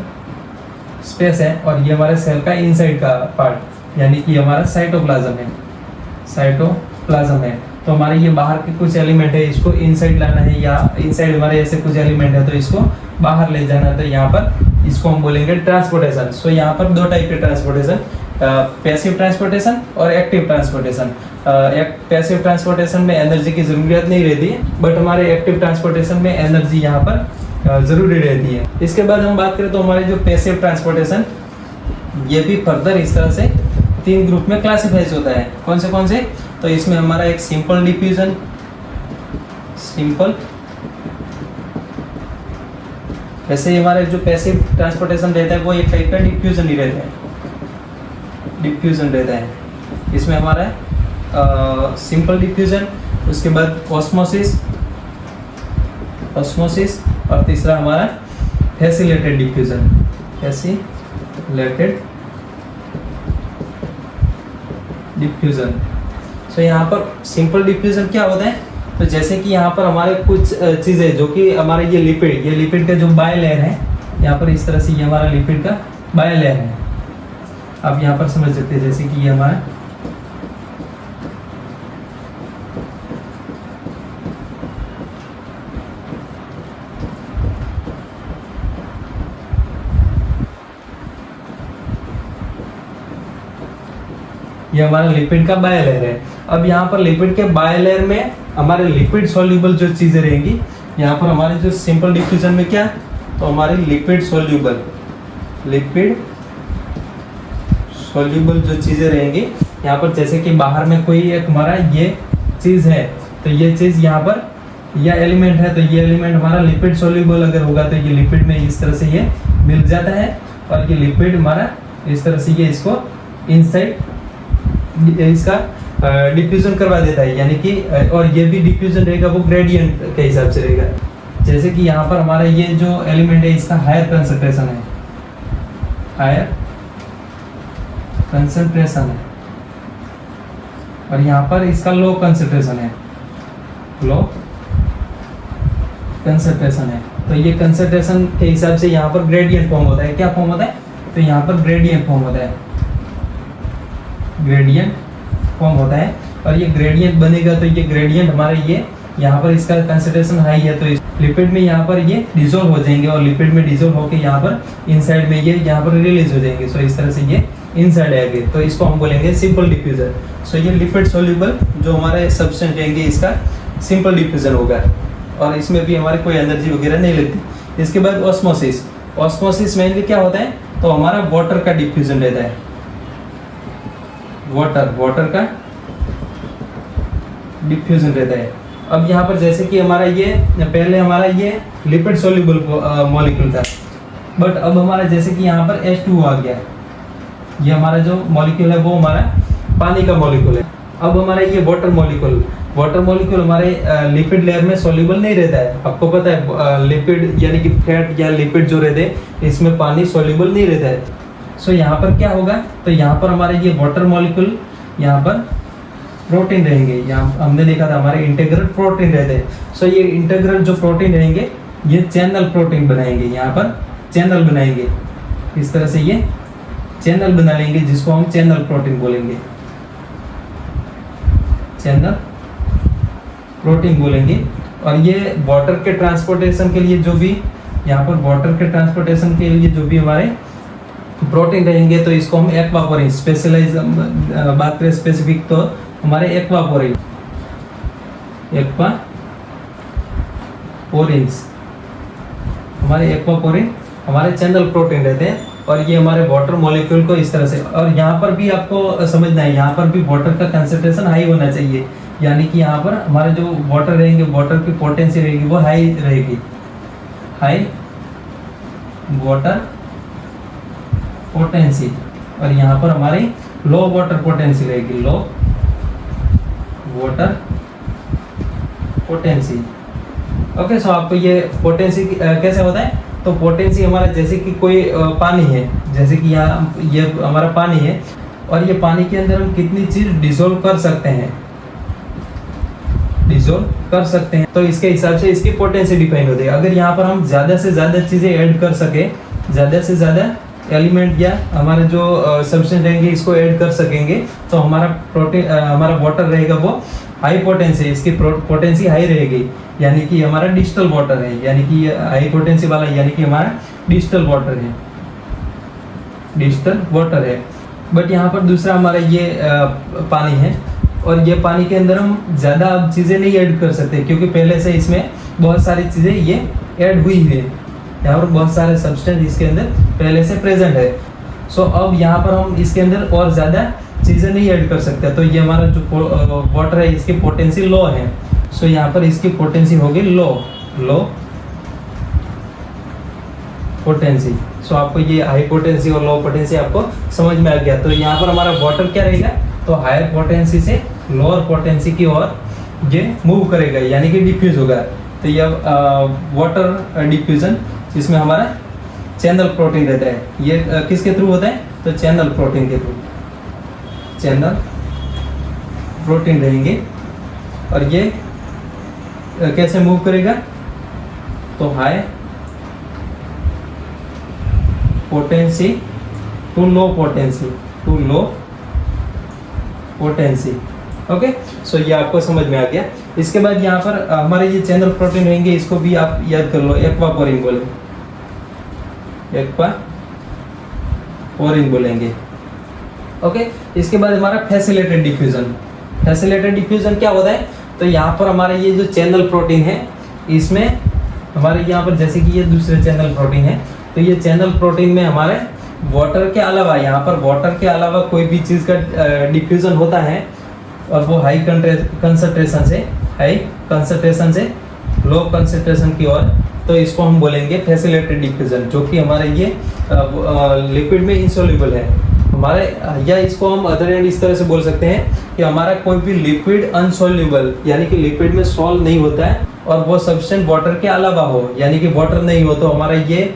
स्पेस है, और ये हमारे सेल का इनसाइड का पार्ट यानी कि हमारा साइटोप्लाज्म है। तो हमारे ये बाहर के कुछ एलिमेंट है, इसको इनसाइड लाना है, या इनसाइड हमारे ऐसे कुछ एलिमेंट है तो इसको बाहर ले जाना है, तो यहाँ पर इसको हम बोलेंगे ट्रांसपोर्टेशन। सो यहाँ पर दो टाइप के ट्रांसपोर्टेशन, पैसिव ट्रांसपोर्टेशन और एक्टिव ट्रांसपोर्टेशन। पैसिव ट्रांसपोर्टेशन में एनर्जी की जरूरत नहीं रहती है, बट हमारे एक्टिव ट्रांसपोर्टेशन में एनर्जी यहाँ पर जरूरी रहती है। इसके बाद हम बात करें तो हमारे जो पैसिव ट्रांसपोर्टेशन, ये भी फर्दर इस तरह से 3 ग्रुप में क्लासिफाइज होता है। कौन से? तो इसमें हमारा एक सिंपल डिफ्यूजन, वैसे हमारा जो पैसिव ट्रांसपोर्टेशन रहता है वो एक टाइप का डिफ्यूजन ही रहता है। इसमें हमारा सिंपल डिफ्यूजन, उसके बाद ऑस्मोसिस, और तीसरा हमारा फैसिलेटेड डिफ्यूजन। सो यहाँ पर सिंपल डिफ्यूजन क्या होता है? तो जैसे कि यहाँ पर हमारे कुछ चीज़ें जो कि हमारे ये लिपिड का जो बाय लेयर है, यहाँ पर इस तरह से ये हमारा लिपिड का बाय लेयर है। आप यहाँ पर समझ सकते हैं, जैसे कि ये हमारा लिपिड का बाय लेयर है। अब यहाँ पर लिपिड के बाय लेयर में हमारे लिपिड सॉल्यूबल जो चीजें रहेंगी, यहाँ पर हमारे जो सिंपल डिफ्यूजन में क्या, तो हमारी लिपिड सॉल्यूबल जो चीजें रहेंगी, यहाँ पर जैसे कि बाहर में कोई एक हमारा ये चीज है, तो ये चीज यहाँ पर यह एलिमेंट है, तो ये एलिमेंट हमारा लिपिड सॉल्यूबल अगर होगा तो ये लिपिड में इस तरह से ये मिल जाता है, और ये लिपिड हमारा इस तरह से ये इसको इनसाइड इसका डिफ्यूजन करवा देता है, यानी कि और ये भी डिफ्यूजन रहेगा वो ग्रेडियंट के हिसाब से रहेगा। जैसे कि यहाँ पर हमारा ये जो एलिमेंट है इसका हायर कंसंट्रेशन है, और यहाँ पर इसका लो कंसंट्रेशन है। तो ये कंसंट्रेशन के हिसाब से यहाँ पर ग्रेडियंट फॉर्म होता है। क्या फॉर्म होता है? तो यहाँ पर ग्रेडियंट फॉर्म होता है, और ये ग्रेडियंट बनेगा, तो ये ग्रेडियंट हमारे ये यहाँ पर इसका कंसंट्रेशन हाई है, तो इस लिपिड में यहाँ पर ये डिसॉल्व हो जाएंगे, और लिपिड में डिसॉल्व होकर यहाँ पर इनसाइड में ये यहाँ पर रिलीज हो जाएंगे। सो इस तरह से ये इनसाइड आएंगे, तो इसको हम बोलेंगे सिंपल डिफ्यूजन। सो ये लिपिड सॉल्यूबल जो हमारे सब्सटेंस रहेंगे इसका सिंपल डिफ्यूजन होगा, और इसमें भी हमारे कोई एनर्जी वगैरह नहीं लगती। इसके बाद ऑस्मोसिस मेनली क्या होता है? तो हमारा वाटर का डिफ्यूजन रहता है, वाटर का डिफ्यूजन रहता है। अब यहाँ पर जैसे कि हमारा ये पहले हमारा ये लिपिड सॉल्यूबल मॉलिक्यूल था, बट अब हमारा जैसे कि यहाँ पर H2O आ गया, ये हमारा जो मॉलिक्यूल है वो हमारा पानी का मॉलिक्यूल है। अब हमारा ये वाटर मॉलिक्यूल हमारे लिपिड लेयर में सॉल्यूबल नहीं रहता है। आपको पता है लिपिड यानी कि फैट या लिपिड जो रहते हैं इसमें पानी सॉल्यूबल नहीं रहता है। सो यहाँ पर क्या होगा? तो यहाँ पर हमारे ये वाटर मॉलिक्यूल, यहाँ पर प्रोटीन रहेंगे। यहाँ हमने देखा था हमारे इंटीग्रल प्रोटीन रहते हैं। सो ये इंटीग्रल जो प्रोटीन रहेंगे ये चैनल प्रोटीन बनाएंगे, यहाँ पर चैनल बनाएंगे, इस तरह से ये चैनल बना लेंगे, जिसको हम चैनल प्रोटीन बोलेंगे, चैनल प्रोटीन बोलेंगे। और ये वाटर के ट्रांसपोर्टेशन के लिए जो भी यहाँ पर वाटर के ट्रांसपोर्टेशन के लिए जो भी हमारे प्रोटीन रहेंगे तो इसको हम एक्वापोरिन, स्पेशलाइज बात करें स्पेसिफिक तो हमारे एक्वापोरिन हमारे एक्वापोरिन हमारे चैनल प्रोटीन रहते हैं और ये हमारे वाटर मॉलिक्यूल को इस तरह से, और यहाँ पर भी आपको समझना है, यहाँ पर भी वाटर का कंसंट्रेशन हाई होना चाहिए, यानी कि यहाँ पर हमारे जो वाटर रहेंगे, वाटर की पोटेंसी रहेगी वो हाई रहेगी, हाई वाटर पोटेंसी, और यहाँ पर हमारी लो वाटर पोटेंसी रहेगी, लो वाटर पोटेंसी। ओके, सो आपको ये पोटेंसी कैसे होता है, तो पोटेंसी हमारा जैसे कि कोई पानी है, जैसे कि यहाँ ये हमारा पानी है और ये पानी के अंदर हम कितनी चीज डिसोल्व कर सकते हैं, तो इसके हिसाब से इसकी पोटेंसी डिफाइन होती है। अगर यहाँ पर हम ज़्यादा से ज़्यादा चीज़ें ऐड कर सके, ज़्यादा से ज़्यादा एलिमेंट या हमारे जो सब्सटेंस रहेंगे इसको ऐड कर सकेंगे तो हमारा प्रोटीन हमारा वाटर रहेगा वो हाई पोटेंसी, इसकी पोटेंसी हाई रहेगी, यानी कि हमारा डिस्टल वाटर है, यानी कि हाई पोटेंसी वाला, यानी कि हमारा डिस्टल वाटर है। बट यहाँ पर दूसरा हमारा ये पानी है और ये पानी के अंदर हम ज़्यादा अब चीज़ें नहीं ऐड कर सकते क्योंकि पहले से इसमें बहुत सारी चीज़ें ये ऐड हुई है, यहाँ पर बहुत सारे सब्सटेंस इसके अंदर पहले से प्रेजेंट है। सो अब यहाँ पर हम इसके अंदर और ज़्यादा चीज़ें नहीं ऐड कर सकते, तो ये हमारा जो वाटर है इसकी पोटेंसी लो है। सो यहाँ पर इसकी पोटेंसी होगी लो पोटेंसी। सो आपको ये हाई पोटेंसी और लो पोटेंसी आपको समझ में आ गया। तो यहाँ पर हमारा वाटर क्या रहेगा, तो हायर पोटेंसी से लोअर पोटेंसी की ओर ये मूव करेगा, यानी कि डिफ्यूज होगा। तो ये वाटर डिफ्यूजन जिसमें हमारा चैनल प्रोटीन रहता है, ये किसके थ्रू होता है, तो चैनल प्रोटीन के थ्रू, चैनल प्रोटीन रहेंगे। और ये कैसे मूव करेगा, तो high potency to low potency. Okay, so ये आपको समझ में आ गया। इसके बाद यहाँ पर हमारे ये चैनल प्रोटीन रहेंगे, इसको भी आप याद कर लो, एक्वापोरिन बोलेंगे। ओके, इसके बाद हमारा फैसिलिटेड डिफ्यूजन क्या होता है, तो यहाँ पर हमारा ये जो चैनल प्रोटीन है इसमें हमारे यहाँ पर जैसे कि ये दूसरे चैनल प्रोटीन है, तो ये चैनल प्रोटीन में हमारे वाटर के अलावा, यहाँ पर वाटर के अलावा कोई भी चीज़ का डिफ्यूजन होता है और वो हाई कंसंट्रेशन से लो कंसंट्रेशन की ओर, तो इसको हम बोलेंगे फैसिलिटेड डिफ्यूजन, जो कि हमारे ये लिक्विड में इंसोल्यूबल है हमारे, या इसको हम अदर एंड इस तरह से बोल सकते हैं कि हमारा कोई भी लिक्विड अनसोल्यूबल, यानी कि लिक्विड में सॉल्व नहीं होता है और वो सब्सटेंस वाटर के अलावा हो, यानी कि वाटर नहीं हो, तो हमारा ये,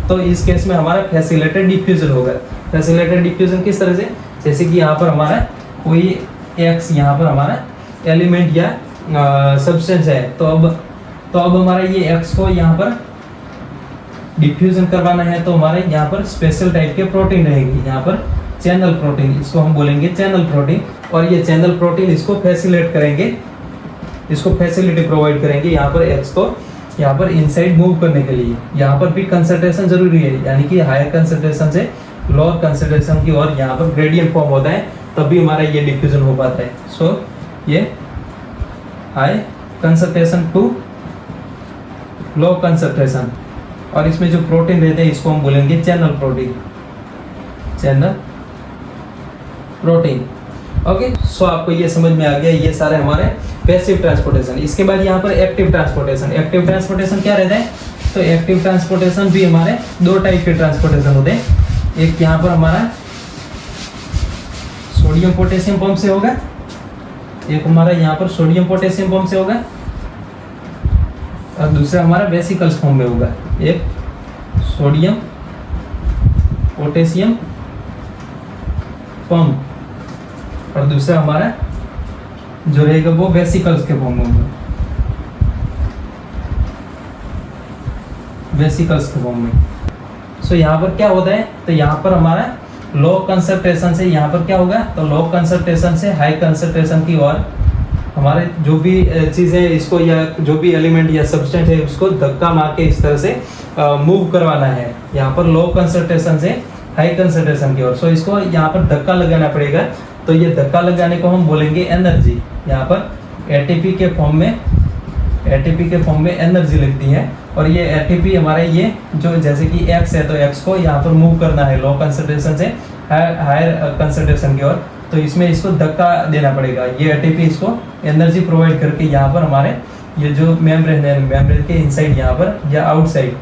तो इस केस में हमारा फैसिलिटेड डिफ्यूजन होगा। फैसिलिटेड डिफ्यूजन किस तरह से, जैसे कि यहाँ पर हमारा कोई एक्स यहाँ पर हमारा एलिमेंट या सब्सटेंस है, तो अब हमारा ये एक्स को यहाँ पर डिफ्यूजन करवाना है, तो हमारे यहाँ पर स्पेशल टाइप के प्रोटीन रहेंगे, यहाँ पर चैनल प्रोटीन, इसको हम बोलेंगे चैनल प्रोटीन। और ये चैनल प्रोटीन इसको फैसिलिटेट करेंगे, इसको फैसिलिटी प्रोवाइड करेंगे यहाँ पर एक्स को यहाँ पर इनसाइड मूव करने के लिए। यहाँ पर भी कंसंट्रेशन जरूरी है, यानी कि हायर कंसंट्रेशन से लोअर कंसंट्रेशन की ओर यहाँ पर ग्रेडियंट फॉर्म होता है, तभी हमारा ये डिफ्यूजन हो पाता है। सो ये high concentration to low concentration, और इसमें जो प्रोटीन रहते हैं इसको हम बोलेंगे चैनल प्रोटीन। ओके, सो आपको ये समझ में आ गया, ये सारे हमारे पैसिव ट्रांसपोर्टेशन। इसके बाद यहाँ पर एक्टिव ट्रांसपोर्टेशन क्या रहता है, तो एक्टिव ट्रांसपोर्टेशन भी हमारे दो टाइप के ट्रांसपोर्टेशन होते हैं। एक यहाँ पर हमारा सोडियम पोटेशियम पंप से होगा, एक हमारा यहाँ पर सोडियम पोटेशियम पंप से होगा, और दूसरा हमारा वेसिकल्स फॉर्म में होगा। एक सोडियम पोटेशियम पंप और दूसरा हमारा जो रहेगा वो वेसिकल्स के फॉर्म में होगा, वेसिकल्स के फॉर्म में। सो यहाँ पर क्या होता है, तो यहाँ पर हमारा लो कंसंट्रेशन से यहाँ पर क्या होगा, तो लो कंसंट्रेशन से हाई कंसंट्रेशन की ओर हमारे जो भी चीज़ है इसको या जो भी एलिमेंट या सब्सटेंस है उसको धक्का मार के इस तरह से मूव करवाना है, यहाँ पर लो कंसंट्रेशन से हाई कंसंट्रेशन की ओर। सो इसको यहाँ पर धक्का लगाना पड़ेगा, तो ये धक्का लगाने को हम बोलेंगे एनर्जी। यहाँ पर एटीपी के फॉर्म में एनर्जी लगती है, और ये एटीपी हमारे ये जो जैसे कि एक्स है तो एक्स को यहाँ पर मूव करना है लो कंसंट्रेशन से हायर कंसंट्रेशन की ओर, तो इसमें इसको धक्का देना पड़ेगा। ये एटीपी इसको एनर्जी प्रोवाइड करके यहाँ पर हमारे ये जो मेम्ब्रेन है, मेम्ब्रेन के इनसाइड यहाँ पर या आउटसाइड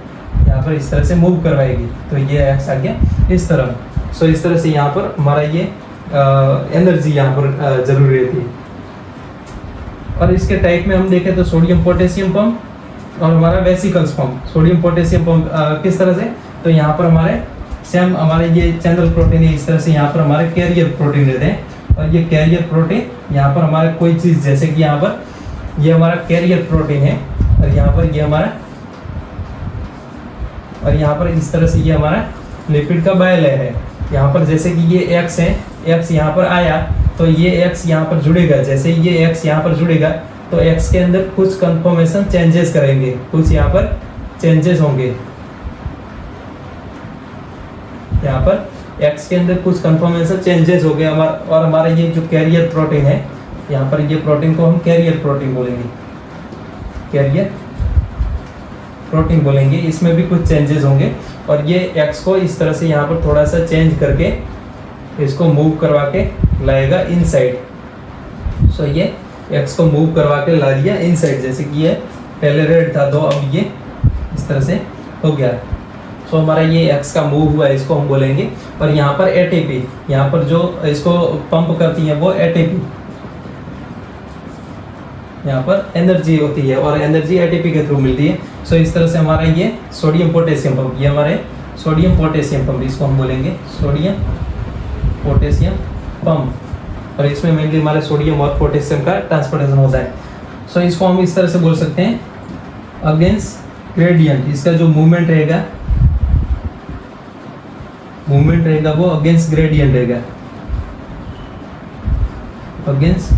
यहाँ पर इस तरह से मूव करवाएगी। तो ये एक्स आ गया इस तरह। सो इस तरह से यहाँ पर हमारा ये एनर्जी यहाँ पर जरूरी रहती है। और इसके टाइप में हम देखें तो सोडियम पोटेशियम पंप और हमारा vesicles pump. Sodium potassium pump किस तरह से, तो यहाँ पर हमारे सेम हमारे ये चैनल प्रोटीन है, इस तरह से यहाँ पर हमारे कैरियर प्रोटीन रहते हैं। और ये कैरियर प्रोटीन यहाँ पर हमारे कोई चीज़ जैसे कि यहाँ पर ये हमारा कैरियर प्रोटीन है, और यहाँ पर ये हमारा, और यहाँ पर इस तरह से ये हमारा लिपिड का बायलेयर है। यहाँ पर जैसे कि ये एक्स है, एक्स यहाँ पर आया तो ये एक्स यहाँ पर जुड़ेगा, जैसे ये एक्स यहाँ पर जुड़ेगा तो एक्स के अंदर कुछ कंफर्मेशन चेंजेस करेंगे, कुछ यहाँ पर चेंजेस होंगे। यहाँ पर एक्स के अंदर कुछ कंफर्मेशन चेंजेस हो गए और हमारा ये जो कैरियर प्रोटीन है, यहाँ पर ये प्रोटीन को हम कैरियर प्रोटीन बोलेंगे, कैरियर प्रोटीन बोलेंगे। इसमें भी कुछ चेंजेस होंगे, और ये एक्स को इस तरह से यहाँ पर थोड़ा सा चेंज करके इसको मूव करवा के लाएगा इनसाइड। सो ये एक्स को मूव करवा के ला दिया इनसाइड, जैसे कि ये पहले रेड था तो अब ये इस तरह से हो गया। सो हमारा ये एक्स का मूव हुआ, इसको हम बोलेंगे। और यहाँ पर एटीपी, यहाँ पर जो इसको पंप करती है वो एटीपी, यहाँ पर एनर्जी होती है और एनर्जी एटीपी के थ्रू मिलती है। सो इस तरह से हमारा ये सोडियम पोटेशियम पंप, ये हमारे सोडियम पोटेशियम पंप, इसको हम बोलेंगे सोडियम पोटेशियम पंप। और इसमें मेनली हमारे सोडियम और पोटेशियम का ट्रांसपोर्टेशन होता है। सो इसको हम इस तरह से बोल सकते हैं अगेंस्ट ग्रेडियंट। इसका जो मूवमेंट रहेगा वो अगेंस्ट ग्रेडियंट रहेगा, अगेंस्ट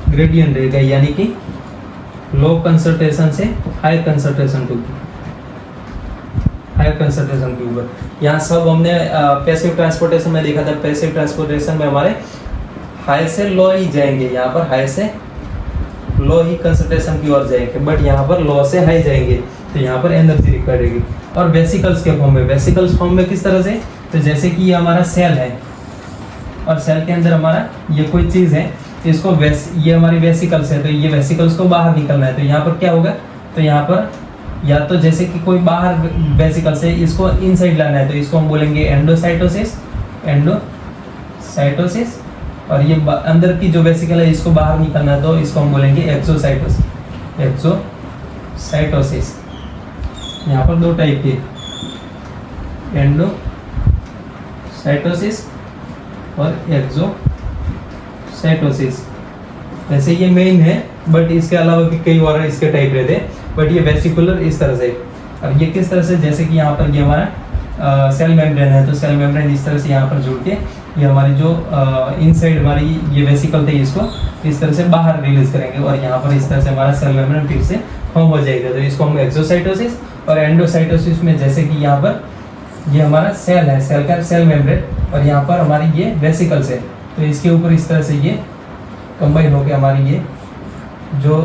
ग्रेडियंट रहेगा, यानी कि लो कंसंट्रेशन से हाई कंसंट्रेशन के ऊपर। यहाँ सब हमने पैसिव ट्रांसपोर्टेशन में देखा था। पैसिव ट्रांसपोर्टेशन में हमारे हाई से लो ही जाएंगे, यहाँ पर हाई से लो ही कंसंट्रेशन की ओर जाएंगे, बट यहाँ पर लो से हाई जाएंगे, तो यहाँ पर एनर्जी रिक्वायर्ड रहेगी। और वेसिकल्स के फॉर्म में, वेसिकल्स फॉर्म में किस तरह से, तो जैसे कि ये हमारा सेल है और सेल के अंदर हमारा ये कोई चीज़ है, इसको ये हमारी वेसिकल्स है, तो ये वेसिकल्स को बाहर निकलना है। तो यहाँ पर क्या होगा, तो यहाँ पर या तो जैसे कि कोई बाहर वेसिकल्स है, इसको इनसाइड लाना है, तो इसको हम बोलेंगे एंडोसाइटोसिस, एंडोसाइटोसिस। और ये अंदर की जो वेसिकल है इसको बाहर निकलना है, तो इसको हम बोलेंगे एक्सोसाइटोसिस, एक्सोसाइटोसिस। यहाँ पर दो टाइप के, एंडोसाइटोसिस और एक्सोसाइटोसिस। वैसे ये मेन है, बट इसके अलावा भी कई और इसके टाइप रहते हैं, बट ये वेसिकुलर इस तरह से। और ये किस तरह से, जैसे कि यहाँ पर ये हमारा सेल मेम्ब्रेन है, तो सेल मेम्ब्रेन इस तरह से यहाँ पर जुड़ के ये हमारी जो इनसाइड हमारी ये वेसिकल थे, इसको इस तरह से बाहर रिलीज करेंगे, और यहाँ पर इस तरह से हमारा सेल मेम्ब्रेन फिर से फॉर्म हो जाएगा। तो इसको हम एक्सोसाइटोसिस और एंडोसाइटोसिस में, जैसे कि यहाँ पर ये हमारा सेल है, सेल का सेल मेम्ब्रेन, और यहाँ पर हमारी ये वेसिकल्स है, तो इसके ऊपर इस तरह से ये कंबाइन होकर हमारी ये जो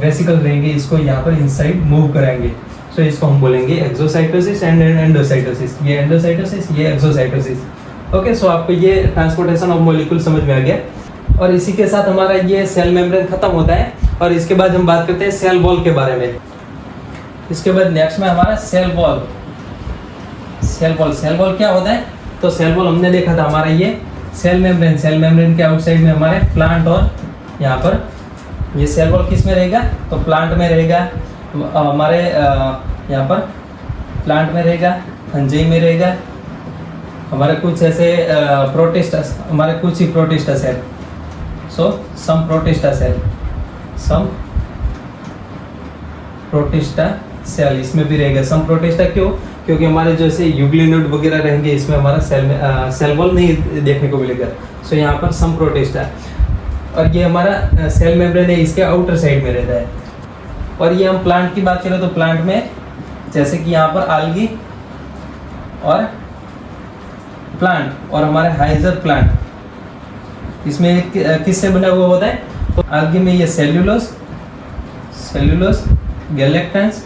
वेसिकल रहेंगे इसको यहाँ पर इनसाइड मूव कराएंगे। सो इसको हम बोलेंगे एक्सोसाइटोसिस एंड एंडोसाइटोसिस, ये एंडोसाइटोसिस, ये एक्सोसाइटोसिस। ओके, सो आपको ये ट्रांसपोर्टेशन ऑफ मॉलिक्यूल समझ में आ गया। और इसी के साथ हमारा ये सेल मेम्ब्रेन खत्म होता है, और इसके बाद हम बात करते हैं सेल वॉल के बारे में। इसके बाद नेक्स्ट में हमारा सेल वॉल। सेल वॉल क्या होता है, तो सेल वॉल हमने देखा था हमारा ये सेल मेम्ब्रेन के आउटसाइड में हमारे प्लांट, और यहाँ पर ये सेल वॉल किस में रहेगा, तो प्लांट में रहेगा, हमारे यहाँ पर प्लांट में रहेगा, फंजाई में रहेगा, हमारे कुछ ऐसे प्रोटिस्टा, हमारे कुछ ही प्रोटिस्टा सेल। सो सम प्रोटिस्टा सेल इसमें भी रहेगा। सम प्रोटिस्टा क्यों, क्योंकि हमारे जैसे यूग्लिनोड वगैरह रहेंगे, इसमें हमारा सेल वॉल नहीं देखने को मिलेगा। सो यहाँ पर सम प्रोटिस्टा। और ये हमारा सेल मेम्ब्रेन है, इसके आउटर साइड में रहता है। और ये हम प्लांट की बात करें तो प्लांट में जैसे कि यहाँ पर आल्गी और प्लांट और हमारे हाइजर प्लांट, इसमें किससे बना हुआ होता है? तो आल्गी में ये सेल्यूलोज गैलेक्टेंस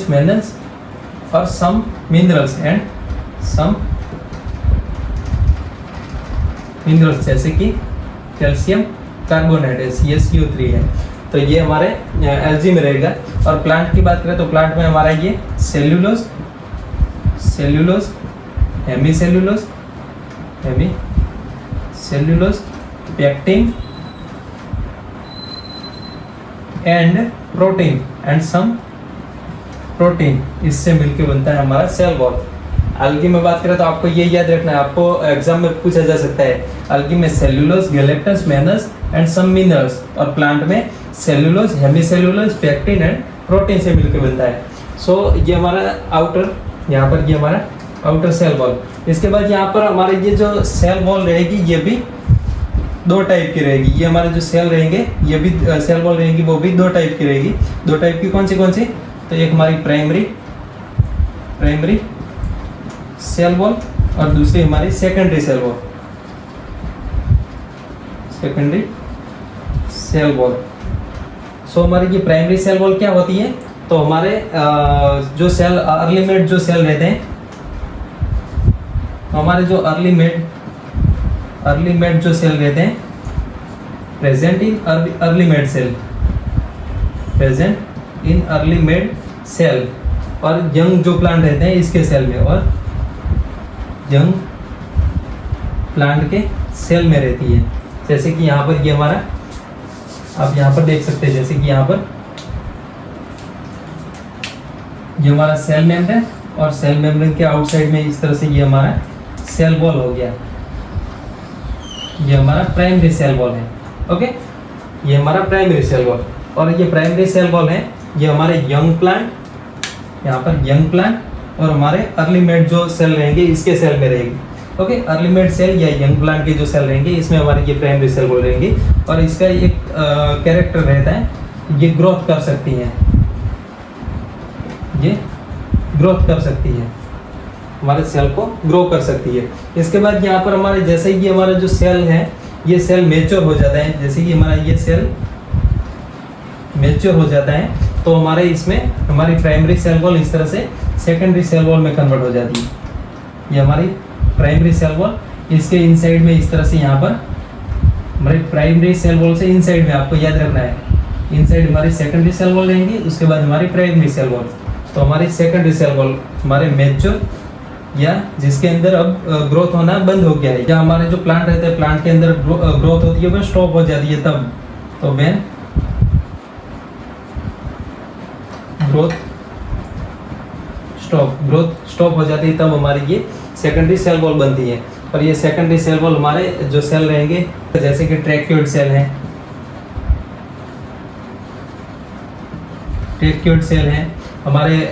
मेन्नस और सम मिनरल्स जैसे कि कैल्शियम कार्बोनेट है, CaCO3 है। तो ये हमारे एल्गी में रहेगा। और प्लांट की बात करें तो प्लांट में हमारा ये cellulose hemi pectin and protein and some protein, इससे मिलकर बनता है हमारा सेल वॉल। एल्गी में बात करें तो आपको ये याद रखना है, आपको एग्जाम में पूछा जा सकता है। एल्गी में cellulose galactans mannans and some minerals, और प्लांट में cellulose hemicellulose pectin and protein से मिलकर बनता है। सो ये हमारा आउटर, यहाँ पर ये हमारा आउटर सेल वॉल। इसके बाद यहाँ पर हमारे ये जो सेल वॉल रहेगी ये भी दो टाइप की रहेगी। ये हमारे जो सेल रहेंगे ये भी सेल वॉल रहेगी, वो भी दो टाइप की रहेगी। दो टाइप की कौन सी? तो एक हमारी प्राइमरी सेल वॉल और दूसरी हमारी सेकेंडरी सेल वॉल। सो हमारी ये प्राइमरी सेल वॉल क्या होती है? तो हमारे जो सेल अर्ली मेड जो सेल रहते हैं, हमारे जो अर्ली मेड जो सेल रहते हैं, present in early made cell, और यंग जो प्लांट रहते हैं इसके सेल में, और यंग प्लांट के सेल में रहती है। जैसे कि यहाँ पर ये हमारा, आप यहाँ पर देख सकते हैं, जैसे कि यहाँ पर ये हमारा सेल मेम्ब्रेन, और सेल मेम्ब्रेन के आउटसाइड में इस तरह से ये हमारा सेल वॉल हो गया। ये हमारा प्राइमरी सेल वॉल है। ओके, ये हमारा प्राइमरी सेल वॉल। और ये प्राइमरी सेल वॉल है, ये हमारे यंग प्लांट, यहाँ पर यंग प्लांट और हमारे अर्ली मेड जो सेल रहेंगे इसके सेल में रहेगी। ओके, अर्ली मेड सेल या यंग प्लांट के जो सेल रहेंगे इसमें हमारे ये प्राइमरी सेल वॉल रहेंगी। और इसका एक कैरेक्टर रहता है, ये ग्रोथ कर सकती हैं, ये ग्रोथ कर सकती है, हमारे सेल को ग्रो कर सकती है। इसके बाद यहाँ पर हमारे जैसे ही हमारा जो सेल है ये सेल मैच्योर हो जाता है, जैसे कि हमारा ये सेल मैच्योर हो जाता है तो हमारे इसमें हमारी प्राइमरी सेल वॉल इस तरह से सेकेंडरी सेल वॉल में कन्वर्ट हो जाती है। ये हमारी प्राइमरी सेल वॉल, इसके इनसाइड में इस तरह से यहाँ पर हमारी प्राइमरी सेल वॉल से इनसाइड में आपको याद रखना है, इनसाइड हमारी सेकेंडरी सेल वॉल रहेंगी, उसके बाद हमारी प्राइमरी सेल वॉल। तो हमारी सेकेंडरी सेल वॉल हमारे मैच्योर या जिसके अंदर अब ग्रोथ होना बंद हो गया है, या हमारे जो प्लांट रहते हैं प्लांट के अंदर ग्रोथ होती है वो स्टॉप हो जाती है तब, तो व्हेन ग्रोथ स्टॉप हो जाती है तब हमारी ये सेकेंडरी सेल वॉल बनती है। और ये सेकेंडरी सेल वॉल हमारे जो सेल रहेंगे जैसे कि ट्रैक्यूड सेल हैं, हमारे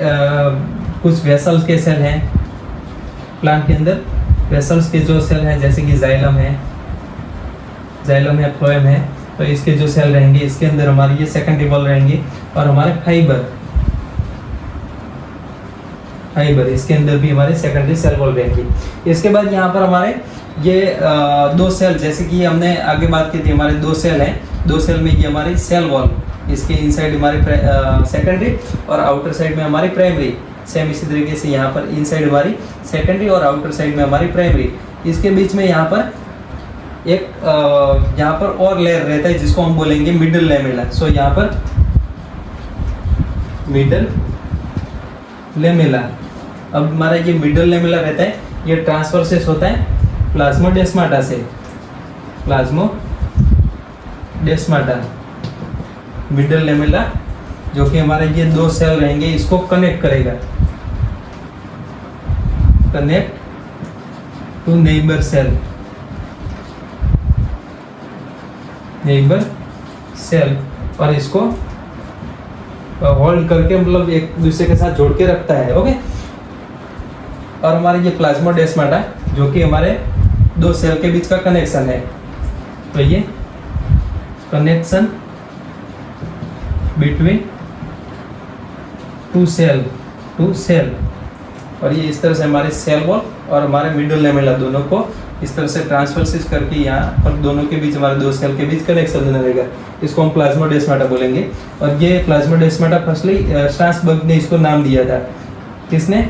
कुछ वेसल्स के सेल हैं प्लांट के अंदर, वेसल्स के जो सेल हैं जैसे कि जाइलम है, फ्लोएम है, तो इसके जो सेल रहेंगे इसके अंदर हमारी ये सेकेंडरी वॉल रहेंगी। और हमारे फाइबर इसके अंदर भी हमारे सेकेंडरी सेल वॉल रहेंगी। इसके बाद यहाँ पर हमारे ये दो सेल, जैसे कि हमने आगे बात की थी, हमारे दो सेल हैं, दो सेल में ये हमारी सेल वॉल, इसके इनसाइड हमारी सेकेंडरी और आउटर साइड में हमारी प्राइमरी, सेम इसी तरीके से यहाँ पर इनसाइड हमारी सेकेंडरी और आउटर साइड में हमारी प्राइमरी। इसके बीच में यहाँ पर एक यहाँ पर और लेयर रहता है जिसको हम बोलेंगे मिडल लेमेला। सो यहाँ पर मिडल लेमेला, अब हमारा ये मिडल लेमेला रहता है, ये ट्रांसवर्सेस होता है प्लाज्मोडेस्माटा से, मिडल लेमेला जो कि हमारे ये दो सेल रहेंगे इसको कनेक्ट करेगा, कनेक्ट टू नेबर सेल, और इसको होल्ड करके मतलब एक दूसरे के साथ जोड़ के रखता है। ओके, और हमारे ये प्लाज्मोडेस्माटा जो कि हमारे दो सेल के बीच का कनेक्शन है। तो ये कनेक्शन बिटवीन टू सेल और ये इस तरह से हमारे सेल वॉल और हमारे मिडल लेमेला दोनों को इस तरह से ट्रांसवर्सिस करके यहाँ पर दोनों के बीच, हमारे दो सेल के बीच कनेक्शन देना रहेगा। इसको हम प्लाज्मोडेस्माटा बोलेंगे। और ये प्लाज्मोडेस्माटा फर्स्टली स्ट्रासबर्ग ने इसको नाम दिया था। किसने?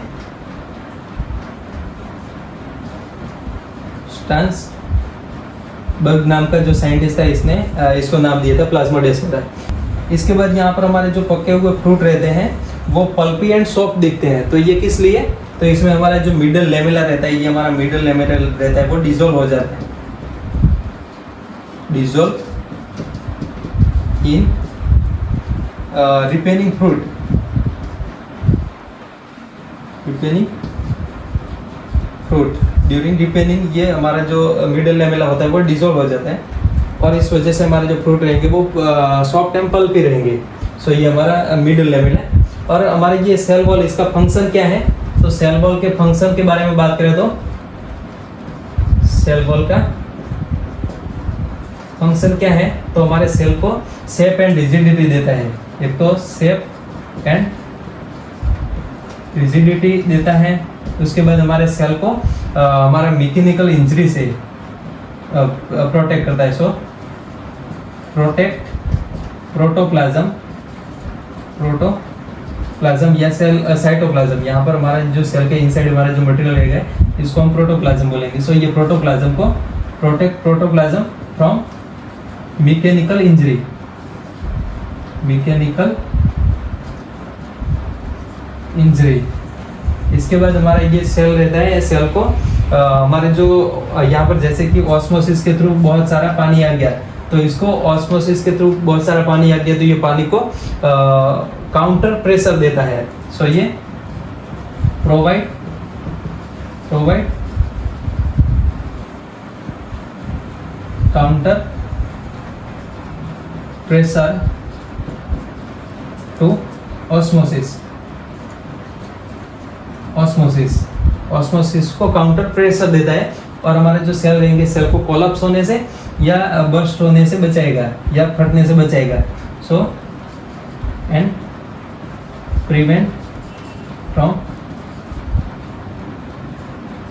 स्ट्रासबर्ग नाम का जो साइंटिस्ट था, इसने इसको नाम दिया था प्लाज्मोडेस्माटा। इसके बाद यहाँ पर हमारे जो पके हुए फ्रूट रहते हैं वो पल्पी एंड सॉफ्ट दिखते हैं। तो ये किस लिए? तो इसमें हमारा जो मिडल लेमेला रहता है, ये हमारा मिडल लेमेला रहता है, वो डिसॉल्व हो जाता है, डिसॉल्व इन रिपेनिंग फ्रूट, ड्यूरिंग रिपेनिंग ये हमारा जो मिडल लेमेला होता है वो डिसॉल्व हो जाता है और इस वजह से हमारे जो फ्रूट रहेंगे वो सॉफ्ट एंड पल्पी रहेंगे। सो ये हमारा मिडल लेमेला है। और हमारे ये सेल वॉल, इसका फंक्शन क्या है? तो सेल वॉल के फंक्शन के बारे में बात करें तो सेल वॉल का फंक्शन क्या है? तो हमारे सेल को शेप एंड रिजिडिटी देता है। एक तो शेप एंड रिजिडिटी देता है, उसके बाद हमारे सेल को हमारा मैकेनिकल इंजरी से प्रोटेक्ट करता है। सो प्रोटेक्ट प्रोटोप्लाज्म या सेल साइटोप्लाज्म। यहाँ पर हमारा जो सेल के इनसाइड हमारा जो मटेरियल रहेगा इसको हम प्रोटोप्लाज्म बोलेंगे। सो ये प्रोटोप्लाज्म को protect protoplasm from mechanical injury, इसके बाद हमारा ये सेल रहता है। सेल को हमारे जो यहाँ पर जैसे कि ऑस्मोसिस के थ्रू बहुत सारा पानी आ गया, तो इसको ऑस्मोसिस के थ्रू बहुत सारा पानी आ गया तो ये पानी को काउंटर प्रेशर देता है। सो ये provide counter pressure to osmosis को काउंटर प्रेशर देता है और हमारे जो सेल रहेंगे सेल को कोलैप्स होने से या बर्स्ट होने से बचाएगा या फटने से बचाएगा। So and prevent from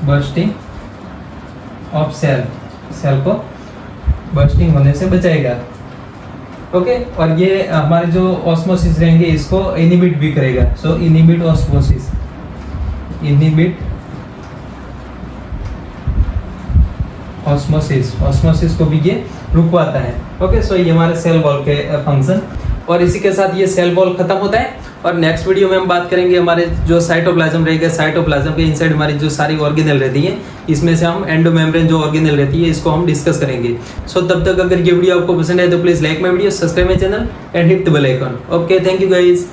bursting of cell को बर्स्टिंग होने से बचाएगा। ओके और ये हमारे जो ऑस्मोसिस रहेंगे इसको इनहिबिट भी करेगा। सो इनहिबिट ऑस्मोसिस को भी ये रुकवाता है। ओके सो ये हमारे सेल वॉल के फंक्शन। और इसी के साथ ये सेल वॉल खत्म होता है और नेक्स्ट वीडियो में हम बात करेंगे हमारे जो साइटोप्लाज्म रहेगा। साइटोप्लाज्म के इनसाइड हमारी जो सारी ऑर्गेनेल रहती है, इसमें से हम एंडोमेम्ब्रेन जो ऑर्गेनेल रहती है इसको हम डिस्कस करेंगे। सो तब तक अगर ये वीडियो आपको पसंद है तो please like my video, subscribe my channel and hit the bell icon. Okay thank you guys.